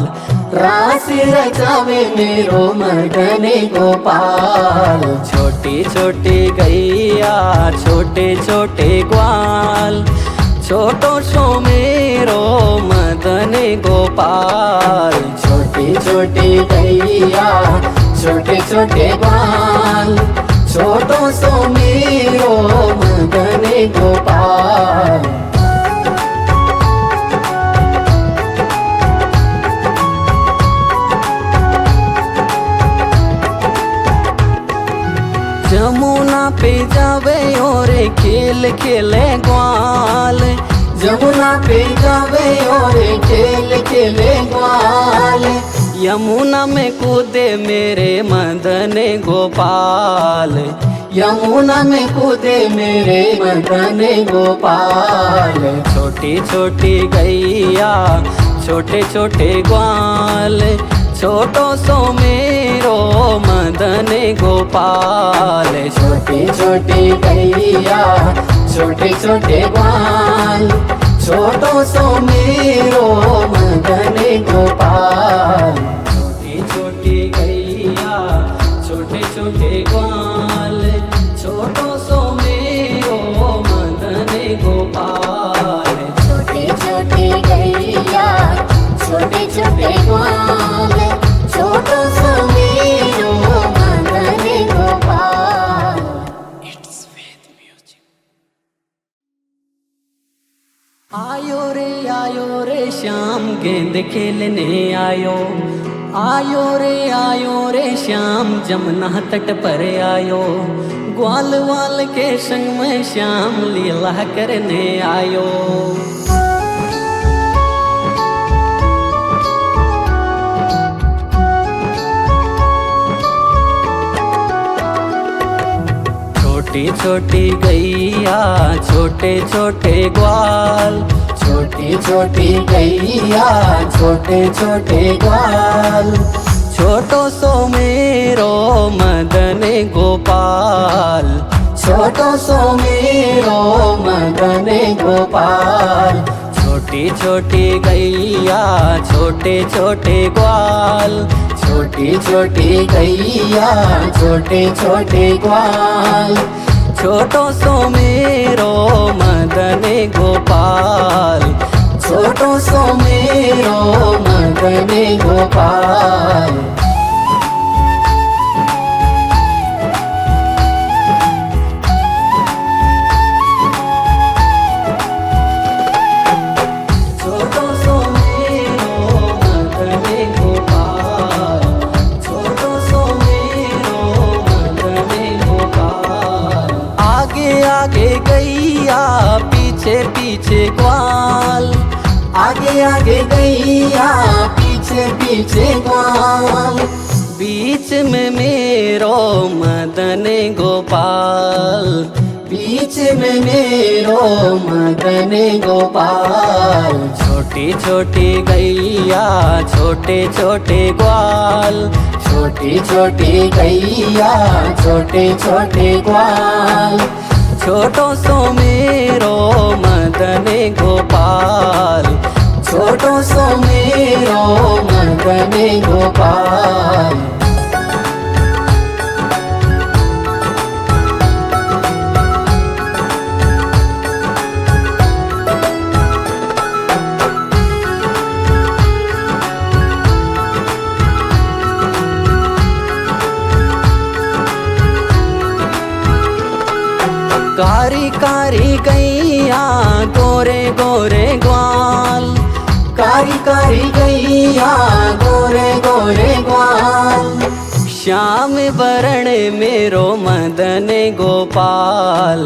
रास रचावे मेरो मदन गोपाल। छोटी छोटी गैया छोटे छोटे ग्वाल छोटो सो मेरो मदन गोपाल। छोटी छोटी गैया छोटे छोटे ग्वाल छोटो सो मेरो मदन गोपाल। जमुना पे जावे और खेल खेले ग्वाल। जमुना पे जावे और खेल खेले ग्वाल। यमुना में कूदे मेरे मदन गोपाल। यमुना में कूदे मेरे मदन गोपाल। छोटी छोटी गैया छोटे छोटे ग्वाल छोटो सो मेरो मदन गोपाल। छोटी छोटी गैया छोटे छोटे ग्वाल छोटो सो मेरो मदन गोपाल। छोटी छोटी गैया छोटे छोटे ग्वाल छोटो सो मेरो मदन गोपाल। छोटी छोटी गैया छोटे छोटे ग्वाल छोटो सो मेरो मदन गोपाल। आयो रे श्याम गेंद खेलने आयो। आयो रे श्याम जमुना तट पर आयो। ग्वाल वाल के संग में श्याम लीला करने आयो। छोटी छोटी गैया छोटे छोटे ग्वाल। छोटी छोटी गैया छोटे छोटे ग्वाल छोटो सो मेरो मदन गोपाल। छोटो सो मेरो मदन गोपाल। छोटी छोटी गैया छोटे छोटे ग्वाल छोटी छोटी गैया छोटे छोटे ग्वाल छोटो सो मेरो मदन गोपाल। छोटो सो मेरो मदन गोपाल। छोटो सो मेरो मदन गोपाल। छोटो सो मेरो मदन गोपाल। आगे आगे गैया पीछे पीछे ग्वाल। आगे आगे गैया पीछे पीछे ग्वाल बीच में मेरो मदन गोपाल। बीच में मेरो मदन गोपाल। छोटी छोटी गैया छोटे छोटे ग्वाल छोटी छोटी गैया छोटे छोटे ग्वाल छोटो सो मेरो मदन गोपाल। छोटो सो मेरो मदन गोपाल। कारी कारी गैया गोरे गोरे ग्वाल। कारी कारी गैया गोरे गोरे ग्वाल। श्याम वरण मेरो मदन गोपाल,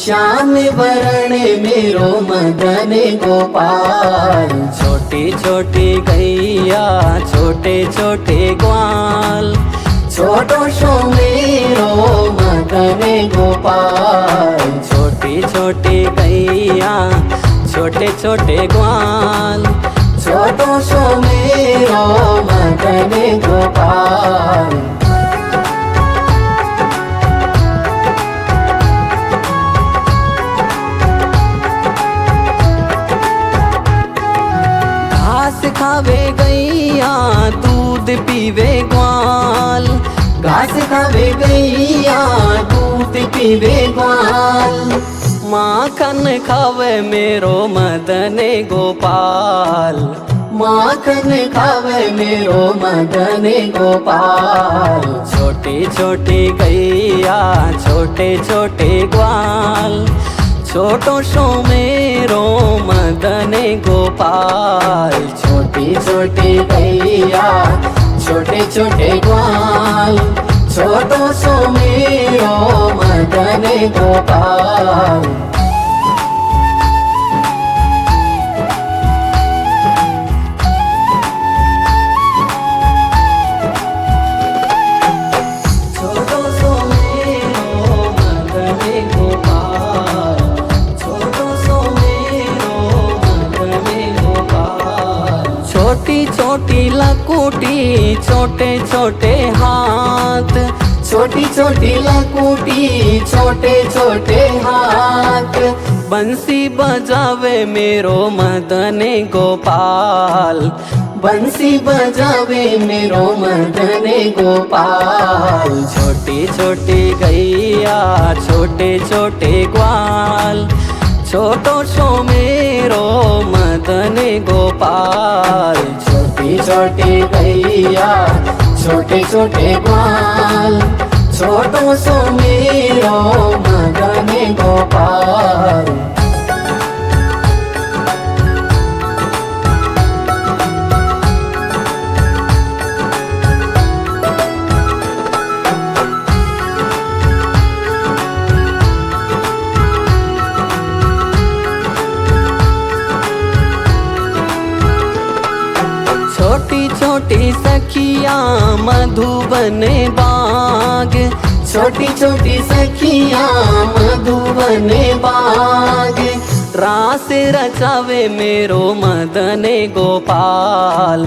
श्याम वरण मेरो मदन गोपाल। छोटी छोटी गैया छोटे छोटे ग्वाल, छोटो सो मेरो मदन गोपाल। छोटी छोटी गैया छोटे छोटे ग्वाल, छोटो सो मेरो मदन गोपाल। घास खावे गैया दूध पीवे ग्वाल, घास खावे गैया दूध पीवे ग्वाल। माखन खावे मेरो मदन गोपाल, माखन खावे मेरो मदन गोपाल। छोटी छोटी गैया छोटे छोटे ग्वाल, छोटो सो मेरो मदन गोपाल। छोटी छोटी गैया छोटे छोटे ग्वाल, छोटो सो मेरो मदन गोपाल। छोटो सो मेरो मदन गोपाल, छोटो सो मेरो मदन गोपाल। छोटी छोटी लकुटी छोटे छोटे हाथ, छोटी छोटी लकुटी छोटे छोटे हाथ। बंसी बजावे मेरो मदन गोपाल, बंसी बजावे मेरो मदन गोपाल। छोटी छोटी गैया छोटे छोटे ग्वाल, छोटो सो मेरो मदन गोपाल। छोटी छोटी गैया छोटे छोटे ग्वाल, छोटो सो मेरो मदन गोपाल। छोटी छोटी सखिया मधुबन बाग, छोटी छोटी सखिया मधुबन बाग। रास रचावे मेरो मदन गोपाल,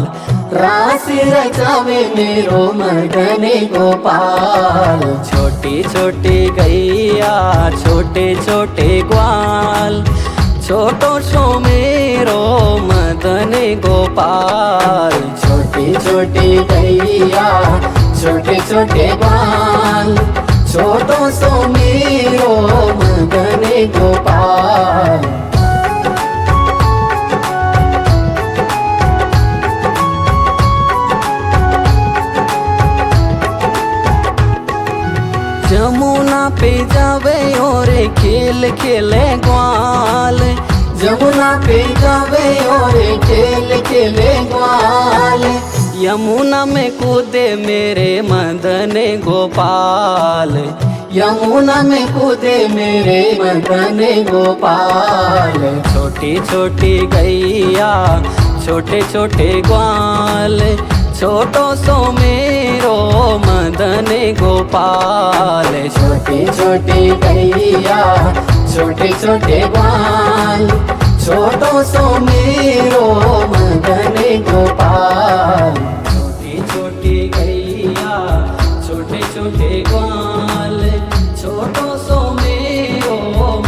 रास रचावे मेरो मदन गोपाल। छोटी छोटी गैया छोटे छोटे ग्वाल, छोटो सो मेरो मदन गोपाल। छोटी छोटी गैया छोटे छोटे ग्वाल, छोटो सो मेरो मदन गोपाल। जमुना पे जावे और खेल खेले ग्वाल, जमुना पे जावे और खेल खेले ग्वाल। यमुना में कूदे मेरे मदन गोपाल, यमुना में कूदे मेरे मदन गोपाल। छोटी छोटी गैया छोटे छोटे ग्वाल, छोटो सो मेरो मदन गोपाल। छोटी छोटी गैया छोटे छोटे ग्वाल, छोटो सो मेरो मदन गोपाल। छोटी छोटी गैया छोटे छोटे ग्वाल, छोटो सो मेरो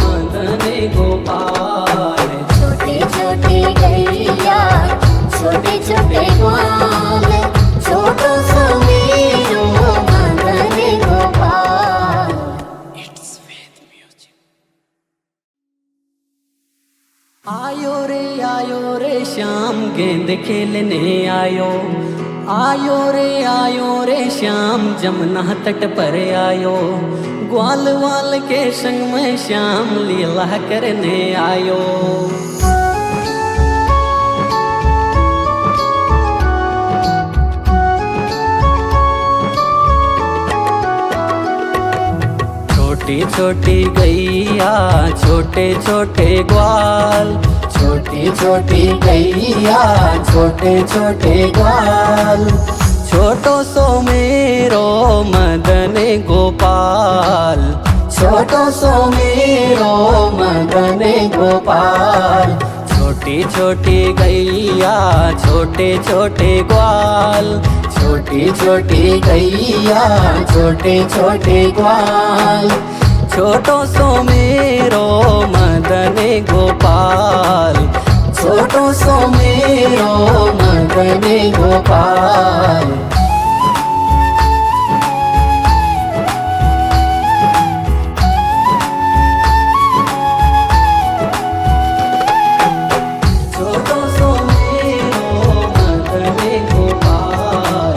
मदन गोपाल। छोटी छोटी गैया छोटे छोटे ग्वाल, छोटो सो मेरो मदन गोपाल। आयो रे श्याम गेंद खेलने आयो, आयो रे श्याम जमुना तट पर आयो। ग्वाल वाल के संग में श्याम लीला करने आयो। छोटी गैया छोटे छोटे ग्वाल, छोटी छोटी गैया छोटे छोटे ग्वाल, छोटो सो मेरो मदन गोपाल, छोटो सो मेरो मदन गोपाल। छोटी छोटी गैया छोटे छोटे ग्वाल, छोटी छोटी गैया छोटे छोटे ग्वाल, छोटो सो मेरो मदन गोपाल, छोटो सो मेरो मदन गोपाल। छोटो सो मेरो मदन गोपाल,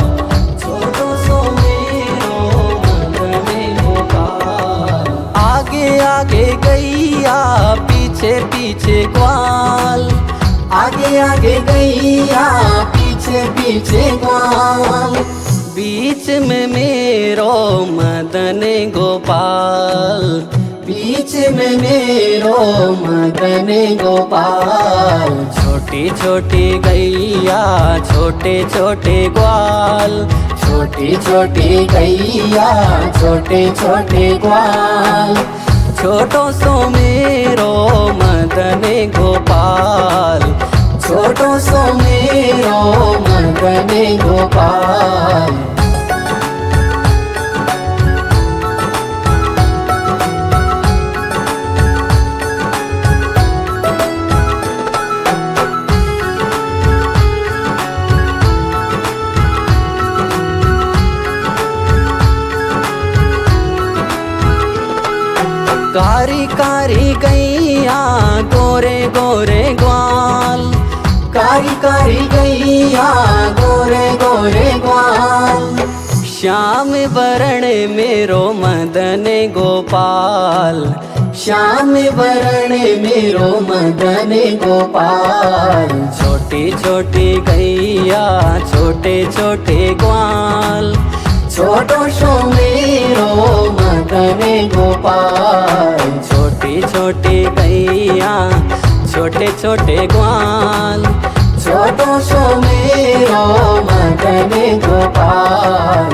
छोटो सो मेरो मदन गोपाल। आगे आगे गैया पीछे पीछे ग्वाल, आगे आगे गैया पीछे पीछे ग्वाल, बीच में मेरो मदन गोपाल, बीच में मेरो मदन गोपाल। छोटी छोटी गैया छोटे छोटे ग्वाल, छोटी छोटी गैया छोटे छोटे ग्वाल, छोटो सो मेरो मदन गोपाल, छोटो सो मेरो मदन गोपाल। कारी कारी गैया गोरे गोरे ग्वाल, कारी कारी गैया गोरे गोरे ग्वाल, श्याम वरण मेरो मदन गोपाल, श्याम वरण मेरो मदन गोपाल। छोटी छोटी गैया छोटे छोटे ग्वाल, छोटो सो मेरो मदन गोपाल, छोटी छोटी गैया छोटे छोटे ग्वाल, छोटो सो मेरो मदन गोपाल।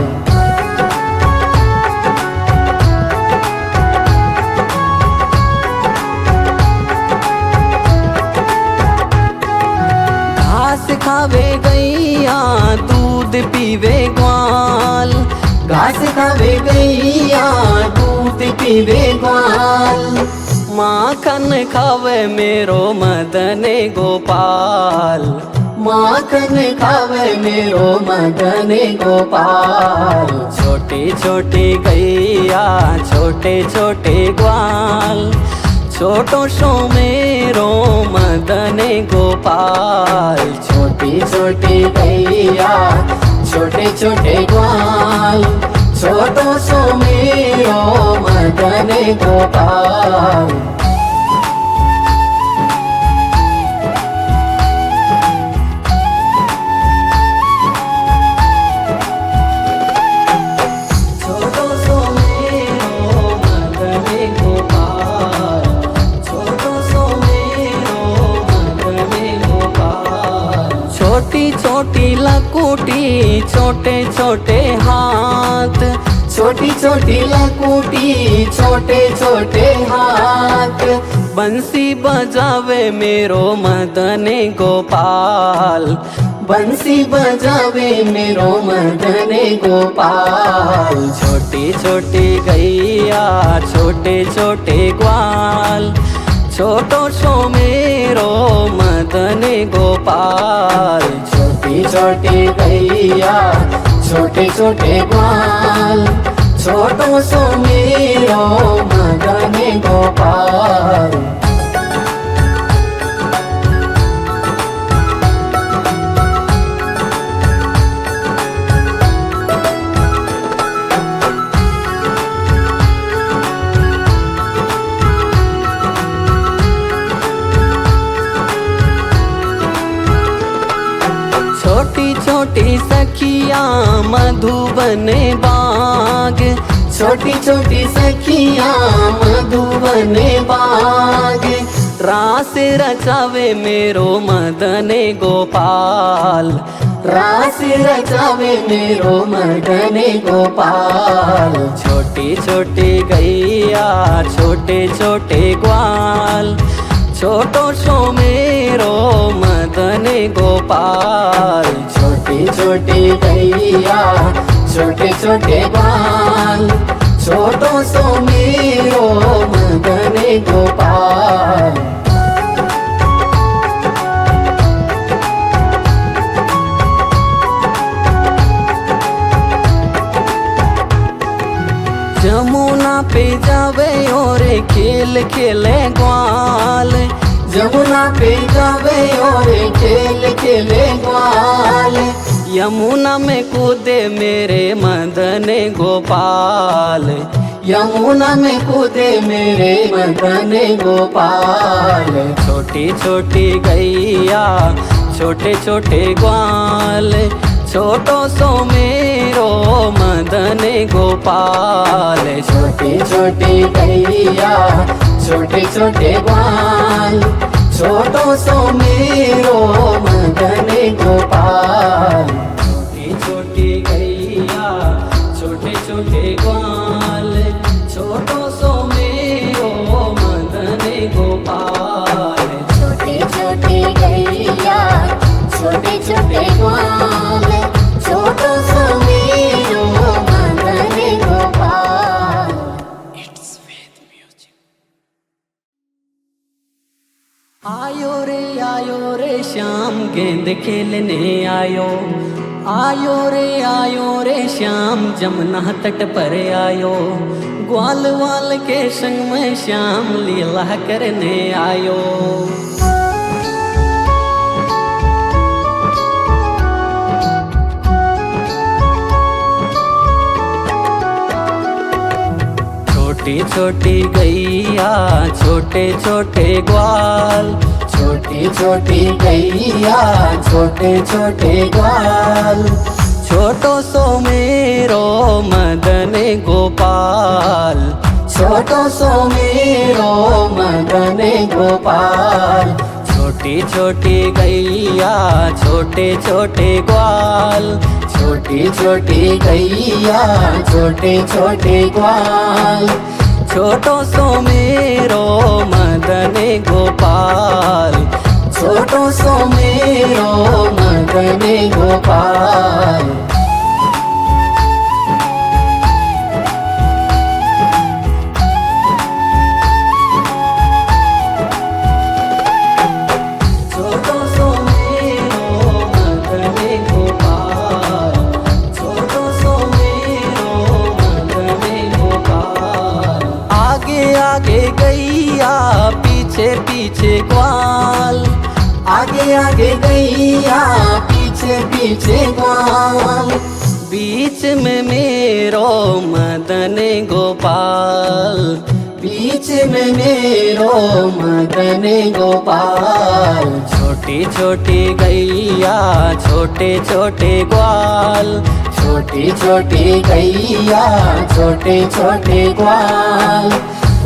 घास खावे गैया दूध पीवे ग्वाल, घास खावे गैया दूध पीवे ग्वाल, माखन खावे मेरो मदन गोपाल, माखन खावे मेरो मदन गोपाल। छोटी छोटी गैया छोटे छोटे ग्वाल, छोटो सो मेरो मदन गोपाल, छोटी छोटी गैया छोटे छोटे ग्वाल, छोटो सो मेरो मदन गोपाल। छोटो सो मेरो मदन गोपाल, छोटो सो मेरो मदन गोपाल। छोटी छोटी लकुटी छोटे छोटे हाथ, छोटी छोटी लकुटी छोटे छोटे हाथ, बंसी बजावे मेरो मदन गोपाल, बंसी बजावे मेरो मदन गोपाल। छोटी छोटी गैया छोटे छोटे ग्वाल, छोटो सो मेरो मदन गोपाल, छोटी छोटी गैया छोटे छोटे ग्वाल, छोटो सो मेरो मदन गोपाल। छोटी छोटी सखियाँ मधुबन बाग, छोटी छोटी सखियां मधुबन बाग, रास रचावे मेरो मदन गोपाल, रास रचावे मेरो मदन गोपाल। छोटी छोटी गैया छोटे छोटे ग्वाल, छोटो सो मेरो मदन गोपाल। छोटी छोटी गैया छोटे छोटे ग्वाल, छोटो सो मेरो मदन गोपाल। जमुना पे जावे और खेल खेले ग्वाल, जमुना पे जावे और खेल खेले ग्वाल। यमुना में कूदे मेरे मदन गोपाल, यमुना में कूदे मेरे मदन गोपाल। छोटी छोटी गैया छोटे छोटे ग्वाल, छोटो सो मेरो मदन गोपाल। छोटी छोटी गैया छोटे छोटे ग्वाल, छोटो सो मेरो मदन गोपाल। छोटी छोटी गैया छोटे छोटे ग्वाल, छोटो सो मेरो मदन गोपाल। छोटी छोटी गैया छोटे छोटे ग्वाल, छोटो सो मेरो मदन गोपाल। आयो रे श्याम गेंद खेलने आयो, आयो रे श्याम जमुना तट पर आयो। ग्वाल वाल के संग में श्याम लीला करने आयो। छोटी छोटी गैया छोटे छोटे ग्वाल, छोटी छोटी गैया छोटे छोटे ग्वाल। छोटो सो मेरो मदन गोपाल, छोटो सो मेरो मदन गोपाल। छोटी छोटी गैया छोटे छोटे ग्वाल, छोटी छोटी गैया छोटे छोटे ग्वाल। छोटो सो मेरो मदन गोपाल, छोटो सो मेरो मदन गोपाल। छोटो सो मेरो मदन गोपाल, छोटो सो मेरो मदन गोपाल। आगे आगे गैया पीछे पीछे ग्वाल, आगे आगे गैया पीछे पीछे ग्वाल। बीच में मेरो मदन गोपाल, बीच में मेरो मदन गोपाल। छोटी छोटी गैया छोटे छोटे ग्वाल, छोटी छोटी गैया छोटे छोटे ग्वाल।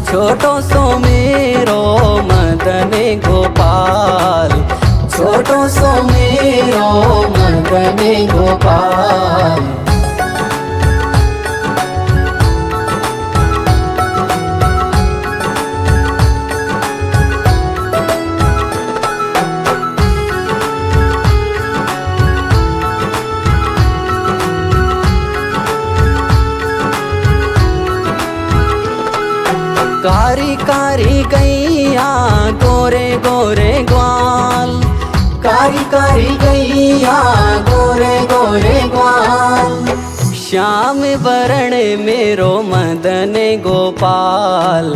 छोटो सो मेरो मदन गोपाल, छोटो सो मेरो मदन गोपाल। कारी कारी गैया गोरे गोरे ग्वाल, कारी कारी गैया गोरे गोरे ग्वाल। श्याम वरण मेरो मदन गोपाल,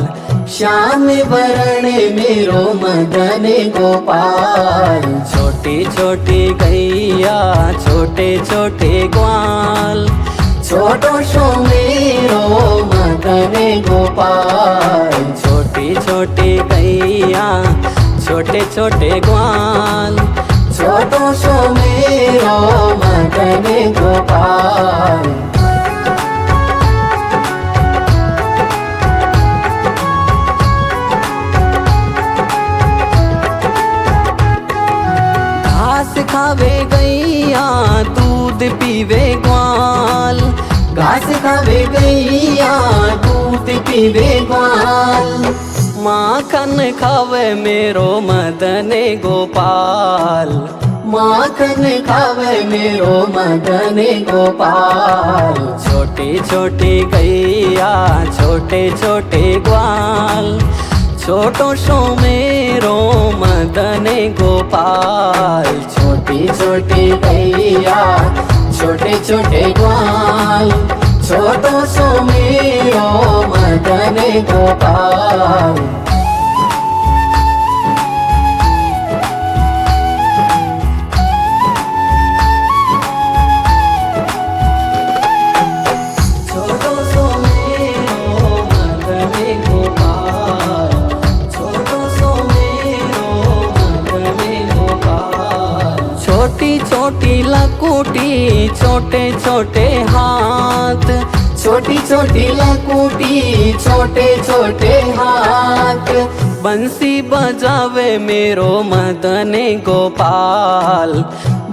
श्याम वरण मेरो मदन गोपाल। छोटी छोटी गैया छोटे छोटे ग्वाल, छोटो सो मेरो मदन गोपाल। छोटी छोटी गैया छोटे छोटे ग्वाल, छोटो सो मेरो मदन गोपाल। पीवे ग्वाल, घास खावे गैया दूध पीवे ग्वाल, माखन खावे मेरो मदन गोपाल, माखन खावे मेरो मदन गोपाल। छोटी छोटी गैया छोटे छोटे ग्वाल, छोटो सो मेरो मदन गोपाल। छोटी छोटी गैया छोटे छोटे ग्वाल, छोटो सो मेरो मदन गोपाल। छोटी छोटी लकुटी छोटे छोटे हाथ, छोटी छोटी लकुटी छोटे छोटे हाथ, बंसी बजावे मेरो मदन गोपाल,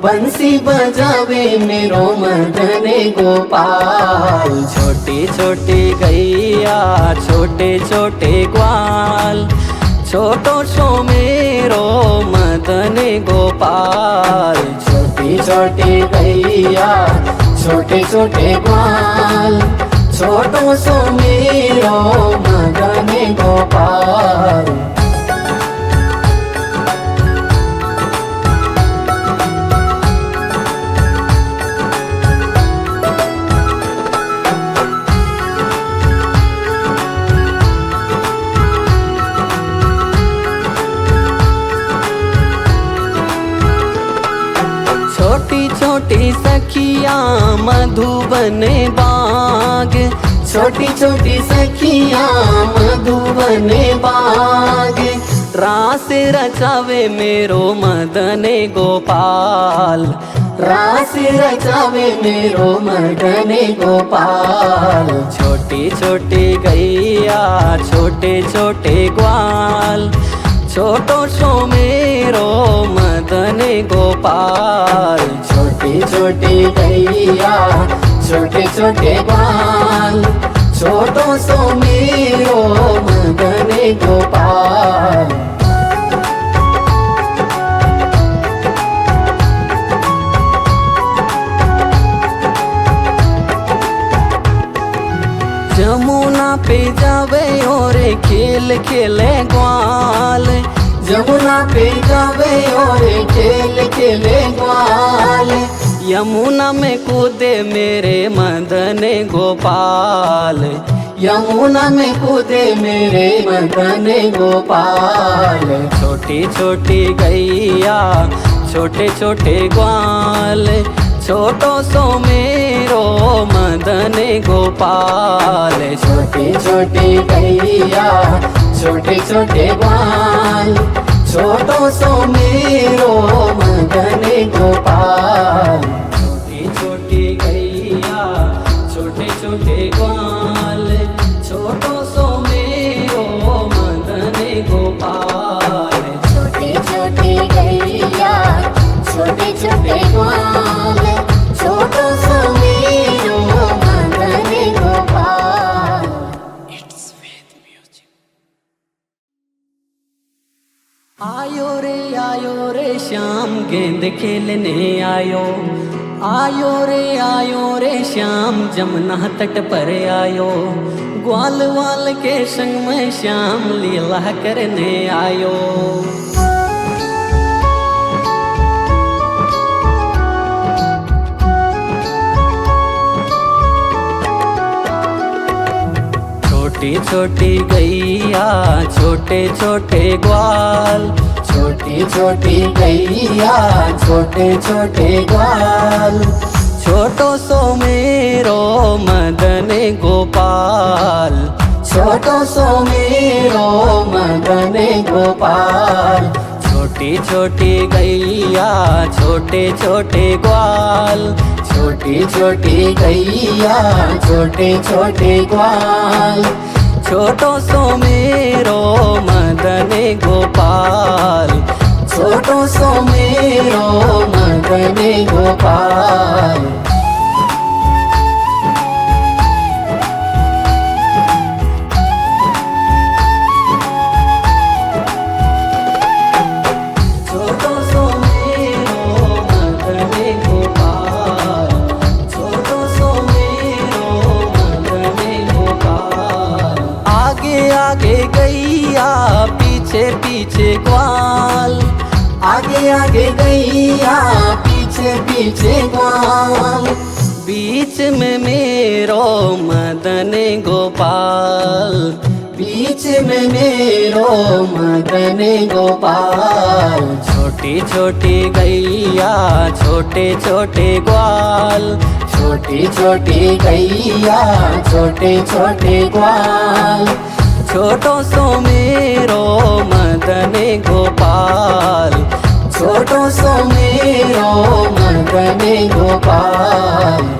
बंसी बजावे मेरो मदन गोपाल। छोटी छोटी गैया छोटे छोटे ग्वाल, छोटो सो मेरो मदन गोपाल। छोटी छोटी गैया छोटे छोटे ग्वाल, छोटो सो मेरो मदन गोपाल। छोटी छोटी सखिया मधुबन बाग, छोटी छोटी सखिया मधुबन बाग, रास रचावे मेरो मदन गोपाल, रास रचावे मेरो मदन गोपाल। छोटी छोटी गैया छोटे छोटे ग्वाल, छोटो सो मेरो मदन गोपाल। छोटी छोटी गैया छोटे छोटे ग्वाल, छोटो सो मेरो मदन गोपाल। जमुना पे जावे और खेल खेले ग्वाल, जमुना पे जावे और खेल खेले ग्वाल, यमुना में कूदे मेरे मदन गोपाल, यमुना में कूदे मेरे मदन गोपाल। छोटी छोटी गैया छोटे छोटे ग्वाल, छोटो सो मेरो मदन गोपाल। छोटी छोटी गैया छोटे छोटे ग्वाल, छोटो सो मेरो मदन गोपाल। छोटी छोटी गैया छोटे छोटे ग्वाल, छोटो सो मेरो मदन गोपाल। छोटी छोटी गैया छोटे छोटे ग्वाल, छोटो सो मेरो मदन गोपाल। आयो रे श्याम गेंद खेलने आयो, आयो रे श्याम जमुना तट पर आयो, ग्वाल वाल के संग में श्याम लीला करने आयो। छोटी छोटी गैया छोटे छोटे ग्वाल, छोटी छोटी गैया छोटे छोटे ग्वाल, छोटो सो मेरो मदन गोपाल, छोटो सो मेरो मदन गोपाल। छोटी छोटी गैया छोटे छोटे ग्वाल, छोटी छोटी गैया छोटे छोटे ग्वाल, छोटो सो मेरो मदन गोपाल, छोटो सो मेरो मदन गोपाल। पीछे पीछे ग्वाल, आगे आगे गैया पीछे पीछे ग्वाल, बीच में मेरो मदन गोपाल, बीच में मेरो मदन गोपाल। छोटी छोटी गैया छोटे छोटे ग्वाल, छोटी छोटी गैया छोटे छोटे ग्वाल, छोटो सो मेरो मदन गोपाल, छोटो सो मेरो मदन गोपाल।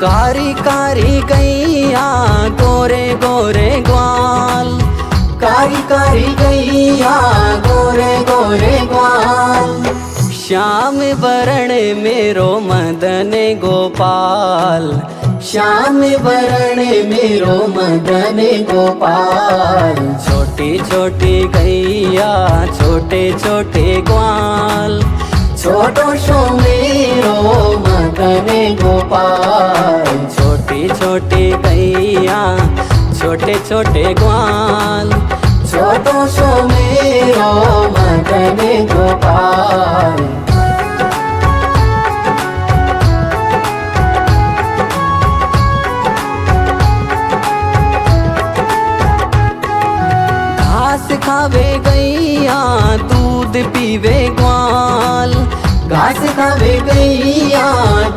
कारी कारी गैया गोरे गोरे ग्वाल, कारी कारी गैया गोरे गोरे ग्वाल, श्याम वरण मेरो मदन गोपाल, श्याम वरण मेरो मदन गोपाल। छोटी छोटी गैया छोटे छोटे ग्वाल, छोटो सो मेरो मदन गोपाल, छोटी छोटी गैया छोटे छोटे ग्वाल, छोटो सो मेरो मदन गोपाल। घास खावे गैया दूध पीवे ग्वाल, घास खावे गैया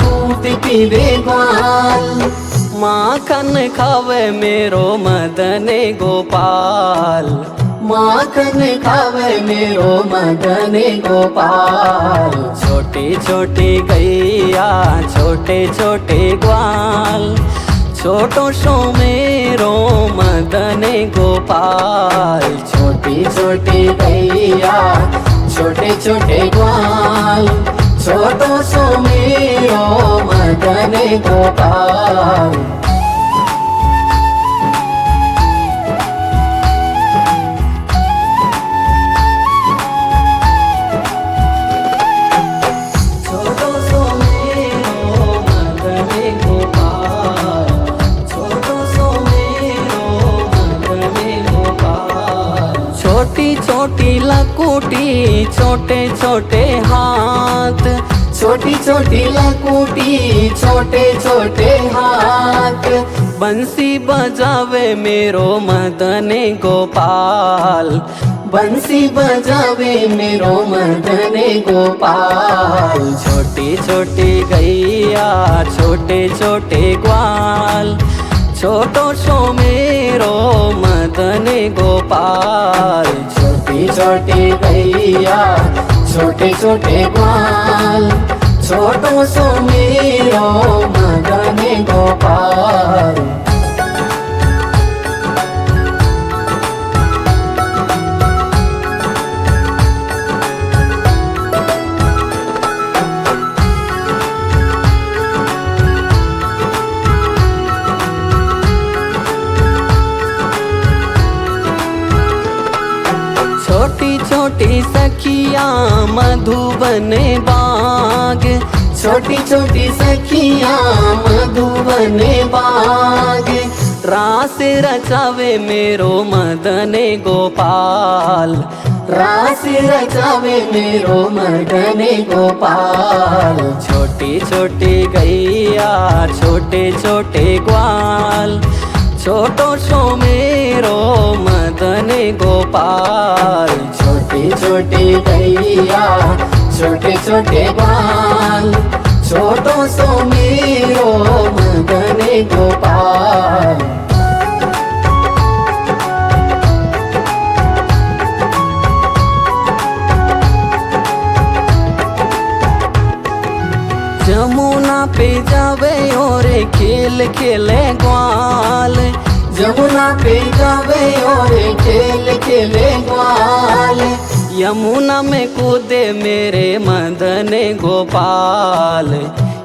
दूध पीवे ग्वाल, माखन खावे मेरो मदन गोपाल, माखन खावे मेरो मदन गोपाल। छोटी छोटी गैया छोटे छोटे ग्वाल, छोटो सो मेरो मदन गोपाल, छोटी छोटी गैया छोटे छोटे ग्वाल, छोटो सो मेरो मदन गोपाल। छोटो सो मेरो मदन गोपाल, छोटो सो मेरो मदन गोपाल। छोटी छोटी लकुटी छोटे छोटे हाथ, छोटी छोटी लकुटी छोटे छोटे हाथ, बंसी बजावे मेरो मदन गोपाल, बंसी बजावे मेरो मदन गोपाल। छोटी छोटी गैया छोटे छोटे ग्वाल, छोटो सो मेरो मदन गोपाल, छोटी छोटी गैया छोटे छोटे ग्वाल, छोटो सो मेरो मदन गोपाल। छोटी छोटी सखिया मधुबन बाग, छोटी छोटी सखियाँ मधुबन बाग, रास रचावे मेरो मदन गोपाल, रास रचावे मेरो मदन गोपाल। छोटी छोटी गैया छोटे छोटे ग्वाल, छोटो सो मेरो मदन गोपाल, छोटी छोटी गैया छोटे छोटे ग्वाल, छोटो सो मेरो मदन गोपाल। जमुना पे जावे और खेल खेले ग्वाल, जमुना पे जावे और खेल खेले ग्वाल, यमुना में कूदे मेरे मदन गोपाल,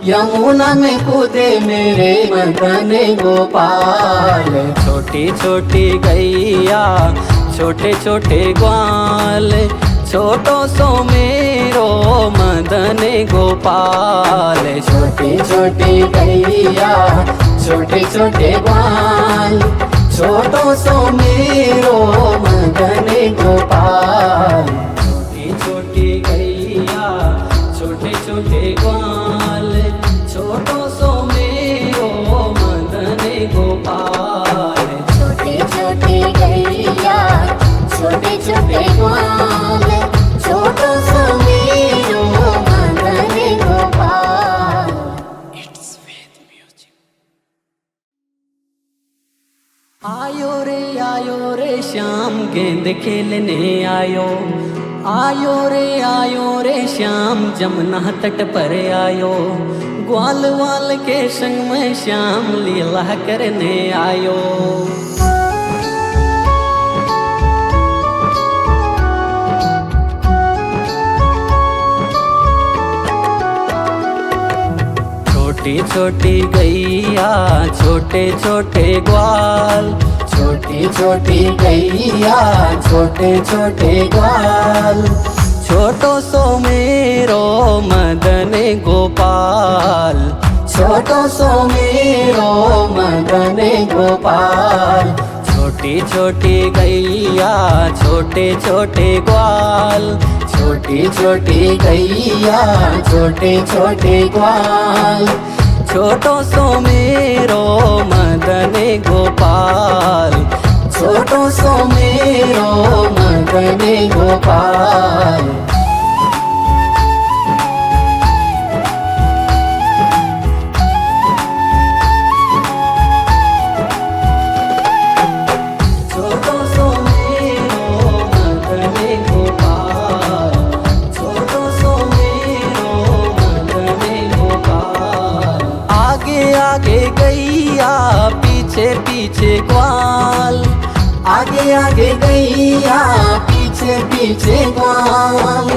यमुना में कूदे मेरे मदन गोपाल। छोटी छोटी गैया छोटे छोटे ग्वाल, छोटो सो मेरो मदन गोपाल। छोटी छोटी गैया छोटे छोटे ग्वाल, छोटो सो मेरो मदन गोपाल। छोटी छोटी गैया छोटे छोटे ग्वाल, छोटो सो मेरो मदन गोपाल। छोटी छोटी गैया छोटे छोटे ग्वाल, छोटो सो मेरो मदन गोपाल। आयो रे श्याम गेंद खेलने आयो। आयो रे श्याम जमुना तट पर आयो। ग्वाल वाल के संग में श्याम लीला करने आयो। छोटी छोटी गैया छोटे छोटे ग्वाल, छोटी छोटी गैया छोटे छोटे ग्वाल, छोटो सो मेरो मदन गोपाल। छोटो सो मेरो मदन गोपाल। छोटी छोटी गैया छोटे छोटे ग्वाल, छोटी छोटी गैया छोटे छोटे ग्वाल, छोटो सो मेरो मदन गोपाल। छोटो सो मेरो मदन गोपाल। छोटो सो मेरो मदन गोपाल, छोटो सो मेरो मदन गोपाल। आगे आगे गैया पीछे पीछे ग्वाल, आगे आगे गैया पीछे पीछे ग्वाल,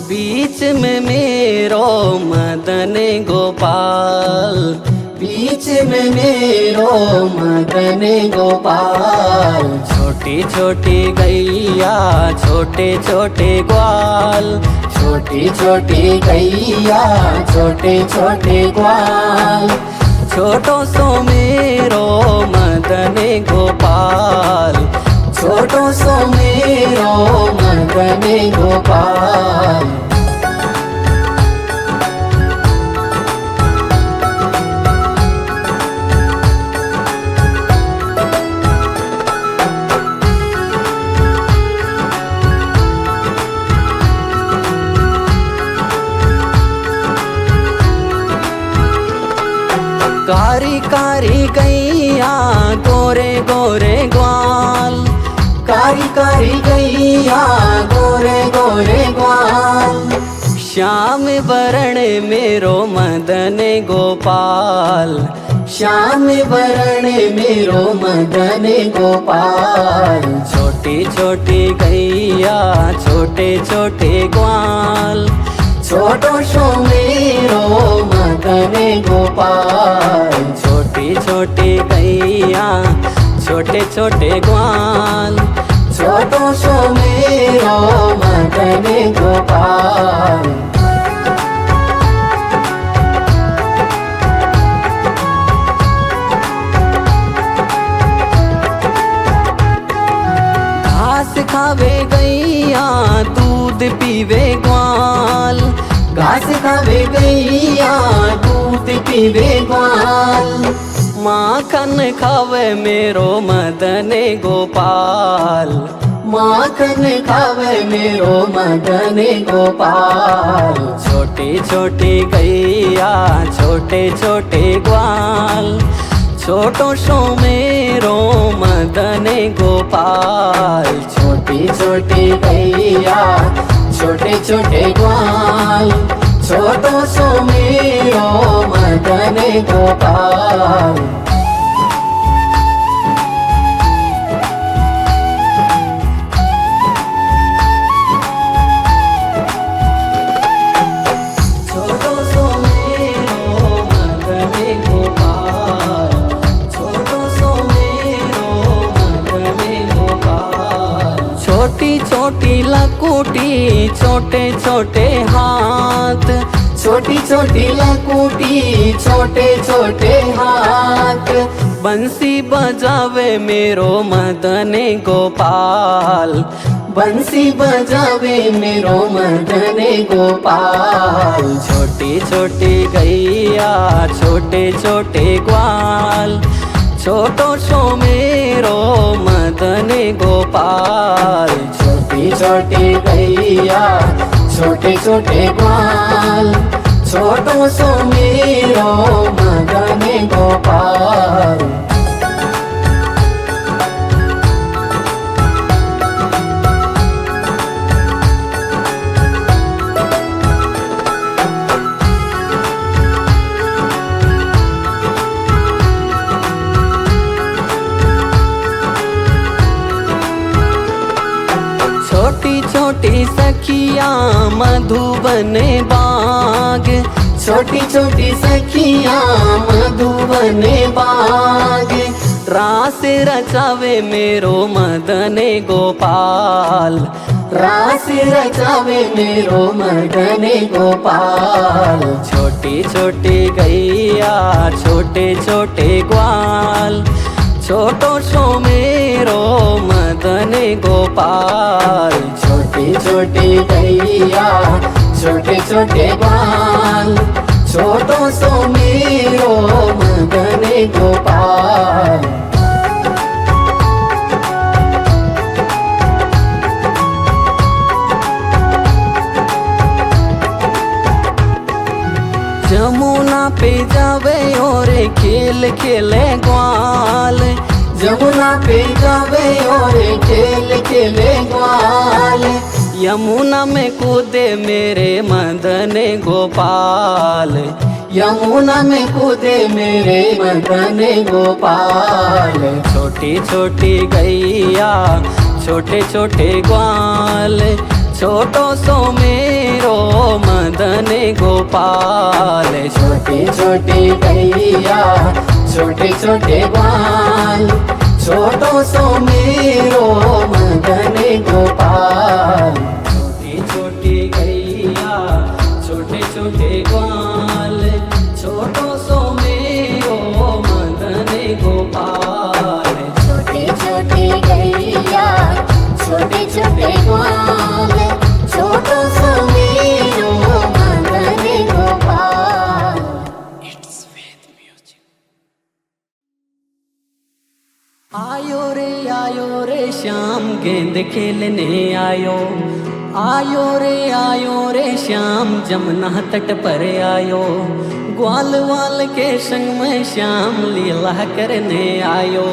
बीच में मेरो मदन गोपाल। बीच में मेरो मदन गोपाल। छोटी छोटी गैया छोटे छोटे ग्वाल, छोटी छोटी गैया छोटे छोटे ग्वाल, छोटो सो मेरो मदन गोपाल। छोटो सो मेरो मदन गोपाल। कारी कारी गैया गोरे गोरे ग्वाल, कारी कारी गैया गोरे गोरे ग्वाल, श्याम वरण मेरो मदन गोपाल। श्याम वरण मेरो मदन गोपाल। छोटी छोटी गैया छोटे छोटे ग्वाल, छोटो सो मेरो मदन गोपाल। छोटी छोटी गैया छोटे छोटे ग्वाल, छोटो सो मेरो मदन गोपाल। घास खावे गैया दूध पीवे ग्वाल, घास खावे गैया दूध पीवे ग्वाल, माखन खावे मेरो मदन गोपाल। माखन खावे मेरो मदन गोपाल। छोटी छोटी गैया छोटे छोटे ग्वाल, छोटो सो मेरो मदन गोपाल। छोटी छोटी गैया छोटे छोटे ग्वाल, छोटो सो मेरो मदन गोपाल। छोटो सो मेरो छोटे छोटे हाथ, छोटी छोटी लकुटी छोटे छोटे हाथ, बंसी बजावे मेरो मदन गोपाल, बंसी बजावे मेरो मदन गोपाल। छोटी छोटी गैया छोटे छोटे ग्वाल, छोटो सो मेरो मदन गोपाल। छोटी छोटी गैया छोटे छोटे ग्वाल, छोटो सो मेरो मदन गोपाल। छोटी छोटी सखियाँ मधुबन बाग, छोटी छोटी सखियाँ मधुबन बाग, रास रचावे मेरो मदन गोपाल, रास रचावे मेरो मदन गोपाल। छोटी छोटी गैया छोटे छोटे ग्वाल, छोटो सो मेरो मदन गोपाल। छोटी छोटी गैया छोटे छोटे ग्वाल, छोटो सो मेरो मदन गोपाल। जमुना पे जावे और खेल खेले ग्वाल, जमुना पे जावे और खेल खेले ग्वाल, यमुना में कूदे मेरे मदन गोपाल, यमुना में कूदे मेरे मदन गोपाल। छोटी छोटी गैया छोटे छोटे ग्वाल, छोटो सो मेरो मदन गोपाल। छोटी छोटी गैया छोटे छोटे ग्वाल, छोटो सो मेरो मदन गोपाल। छोटी छोटी गैया छोटे छोटे ग्वाल, छोटो सो मेरो मदन गोपाल। छोटी छोटी गैया छोटे छोटे ग्वाल, छोटो सो मेरो मदन गोपाल। आयो रे श्याम गेंद खेलने आयो, आयो रे श्याम जमुना तट पर आयो, ग्वाल वाल के संग में श्याम लीला करने आयो।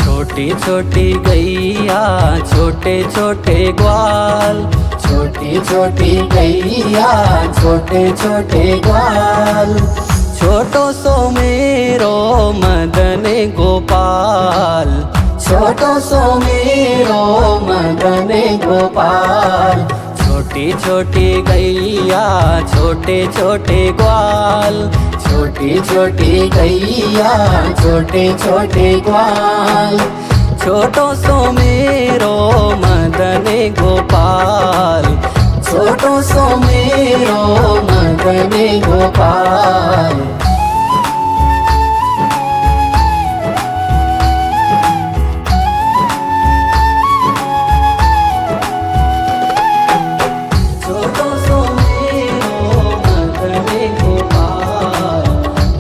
छोटी छोटी गैया छोटे छोटे ग्वाल, छोटी छोटी गैया छोटे छोटे ग्वाल, छोटो सो मेरो मदन गोपाल, छोटो सो मेरो मदन गोपाल। छोटी छोटी गैया छोटे छोटे ग्वाल, छोटी छोटी गैया छोटे छोटे ग्वाल, छोटो सो मेरो मदन गोपाल, छोटो सो मेरो मदन गोपाल। छोटो सो मेरो मदन गोपाल,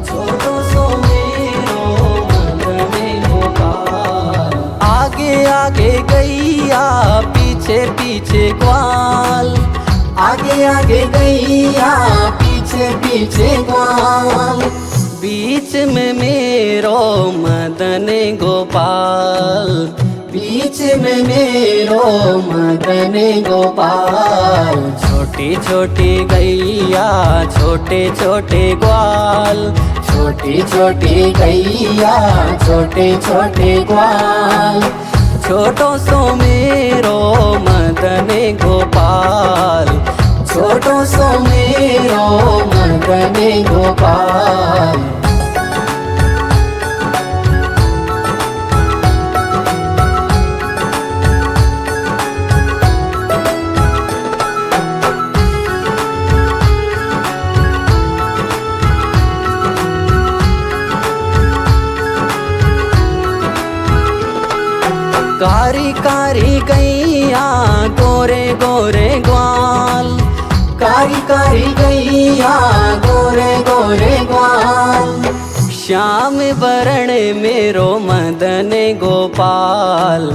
छोटो सो मेरो मदन गोपाल। आगे आगे गैया पीछे पीछे ग्वाल, आगे आगे गैया पीछे पीछे ग्वाल, बीच में मेरो मदन गोपाल, बीच में मेरो मदन गोपाल। छोटी छोटी गैया छोटे छोटे ग्वाल, छोटी छोटी गैया छोटे छोटे ग्वाल, छोटो सो मेरो मदन गोपाल, छोटो सो मेरो मदन गोपाल। कारी कारी गैया गोरे गोरे ग्वाल, कारी कारी गैया गोरे गोरे ग्वाल। श्याम वरण मेरो मदन गोपाल,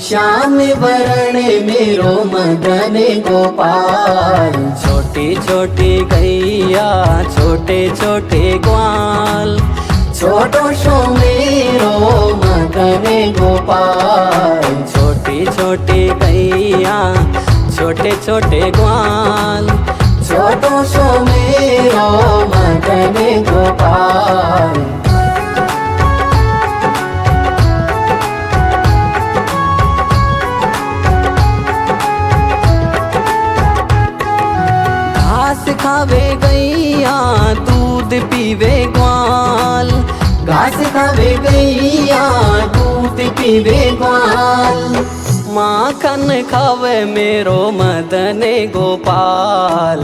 श्याम वरण मेरो मदन गोपाल। छोटी छोटी गैया छोटे छोटे ग्वाल, छोटो सो मेरो मदन गोपाल। छोटी छोटी गैया छोटे छोटे ग्वाल, छोटो सो मेरो मदन गोपाल। घास खावे गैया दूध पीवे ग्वाल, घास खावे गैया दूध पीवे ग्वाल। माखन खावे मेरो मदन गोपाल,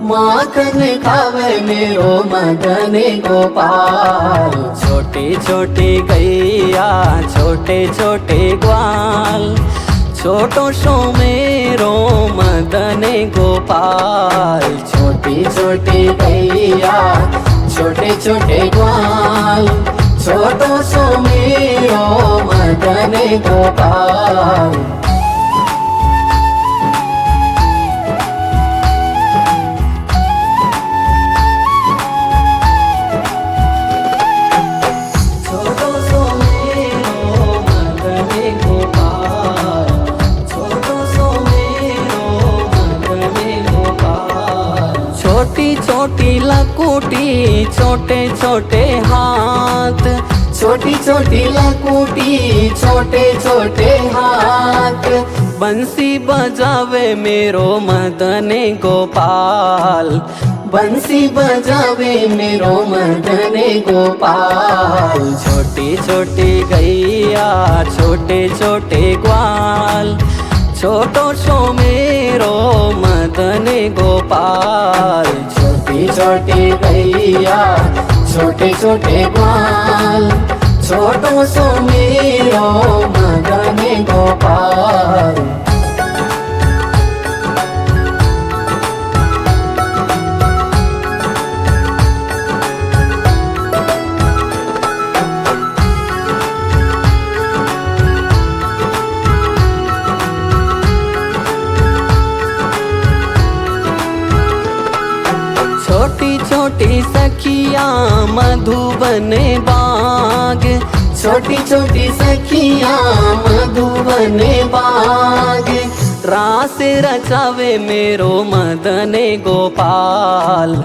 माखन खावे मेरो मदन गोपाल। छोटी छोटी गैया छोटे छोटे ग्वाल, छोटो सो मेरो मदन गोपाल। छोटी छोटी गैया छोटे छोटे ग्वाल, छोटो सो मेरो मदन गोपाल। छोटो सो मेरो मदन गोपाल, छोटो सो मेरो मदन गोपाल। छोटी छोटी लकुटी छोटे छोटे हाथ, छोटी छोटी लकुटी छोटे छोटे हाथ। बंसी बजावे मेरो मदन गोपाल, बंसी बजावे मेरो मदन गोपाल। छोटी छोटी गैया छोटे छोटे ग्वाल, छोटो सो मेरो मदन गोपाल। छोटी छोटी गैया छोटे छोटे ग्वाल, छोटो सो मेरो मदन गोपाल। छोटी छोटी सखिया मधुबन बाग, छोटी छोटी सखियां मधुबन बाग। रास रचावे मेरो मदन गोपाल,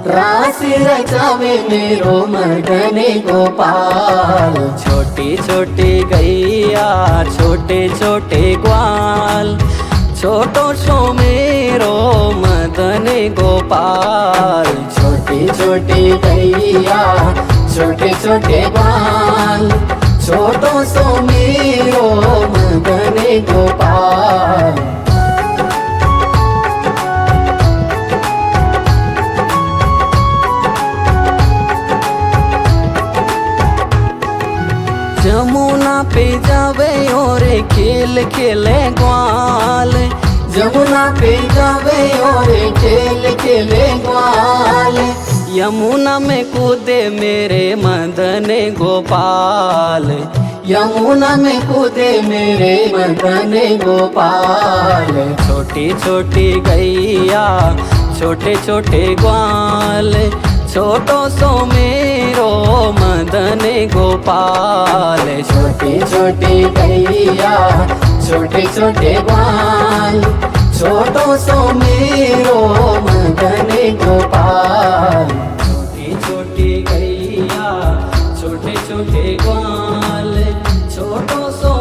रास रचावे मेरो मदन गोपाल। छोटी छोटी गैया छोटे छोटे ग्वाल, छोटो सो मेरो मदन गोपाल। छोटी छोटी गैया छोटे छोटे ग्वाल, छोटो सो मेरो मदन गोपाल। जमुना पे जावे और खेल खेले ग्वाल, जमुना पे जावे और खेल खेले ग्वाल। यमुना में कूदे मेरे मदन गोपाल, यमुना में कूदे मेरे मदन गोपाल। छोटी छोटी गैया छोटे छोटे ग्वाल, छोटो सो मेरो मदन गोपाल। छोटी छोटी गैया छोटे छोटे ग्वाल, छोटो सो मेरो मदन गोपाल। छोटी छोटी गैया छोटे छोटे ग्वाल, छोटो सो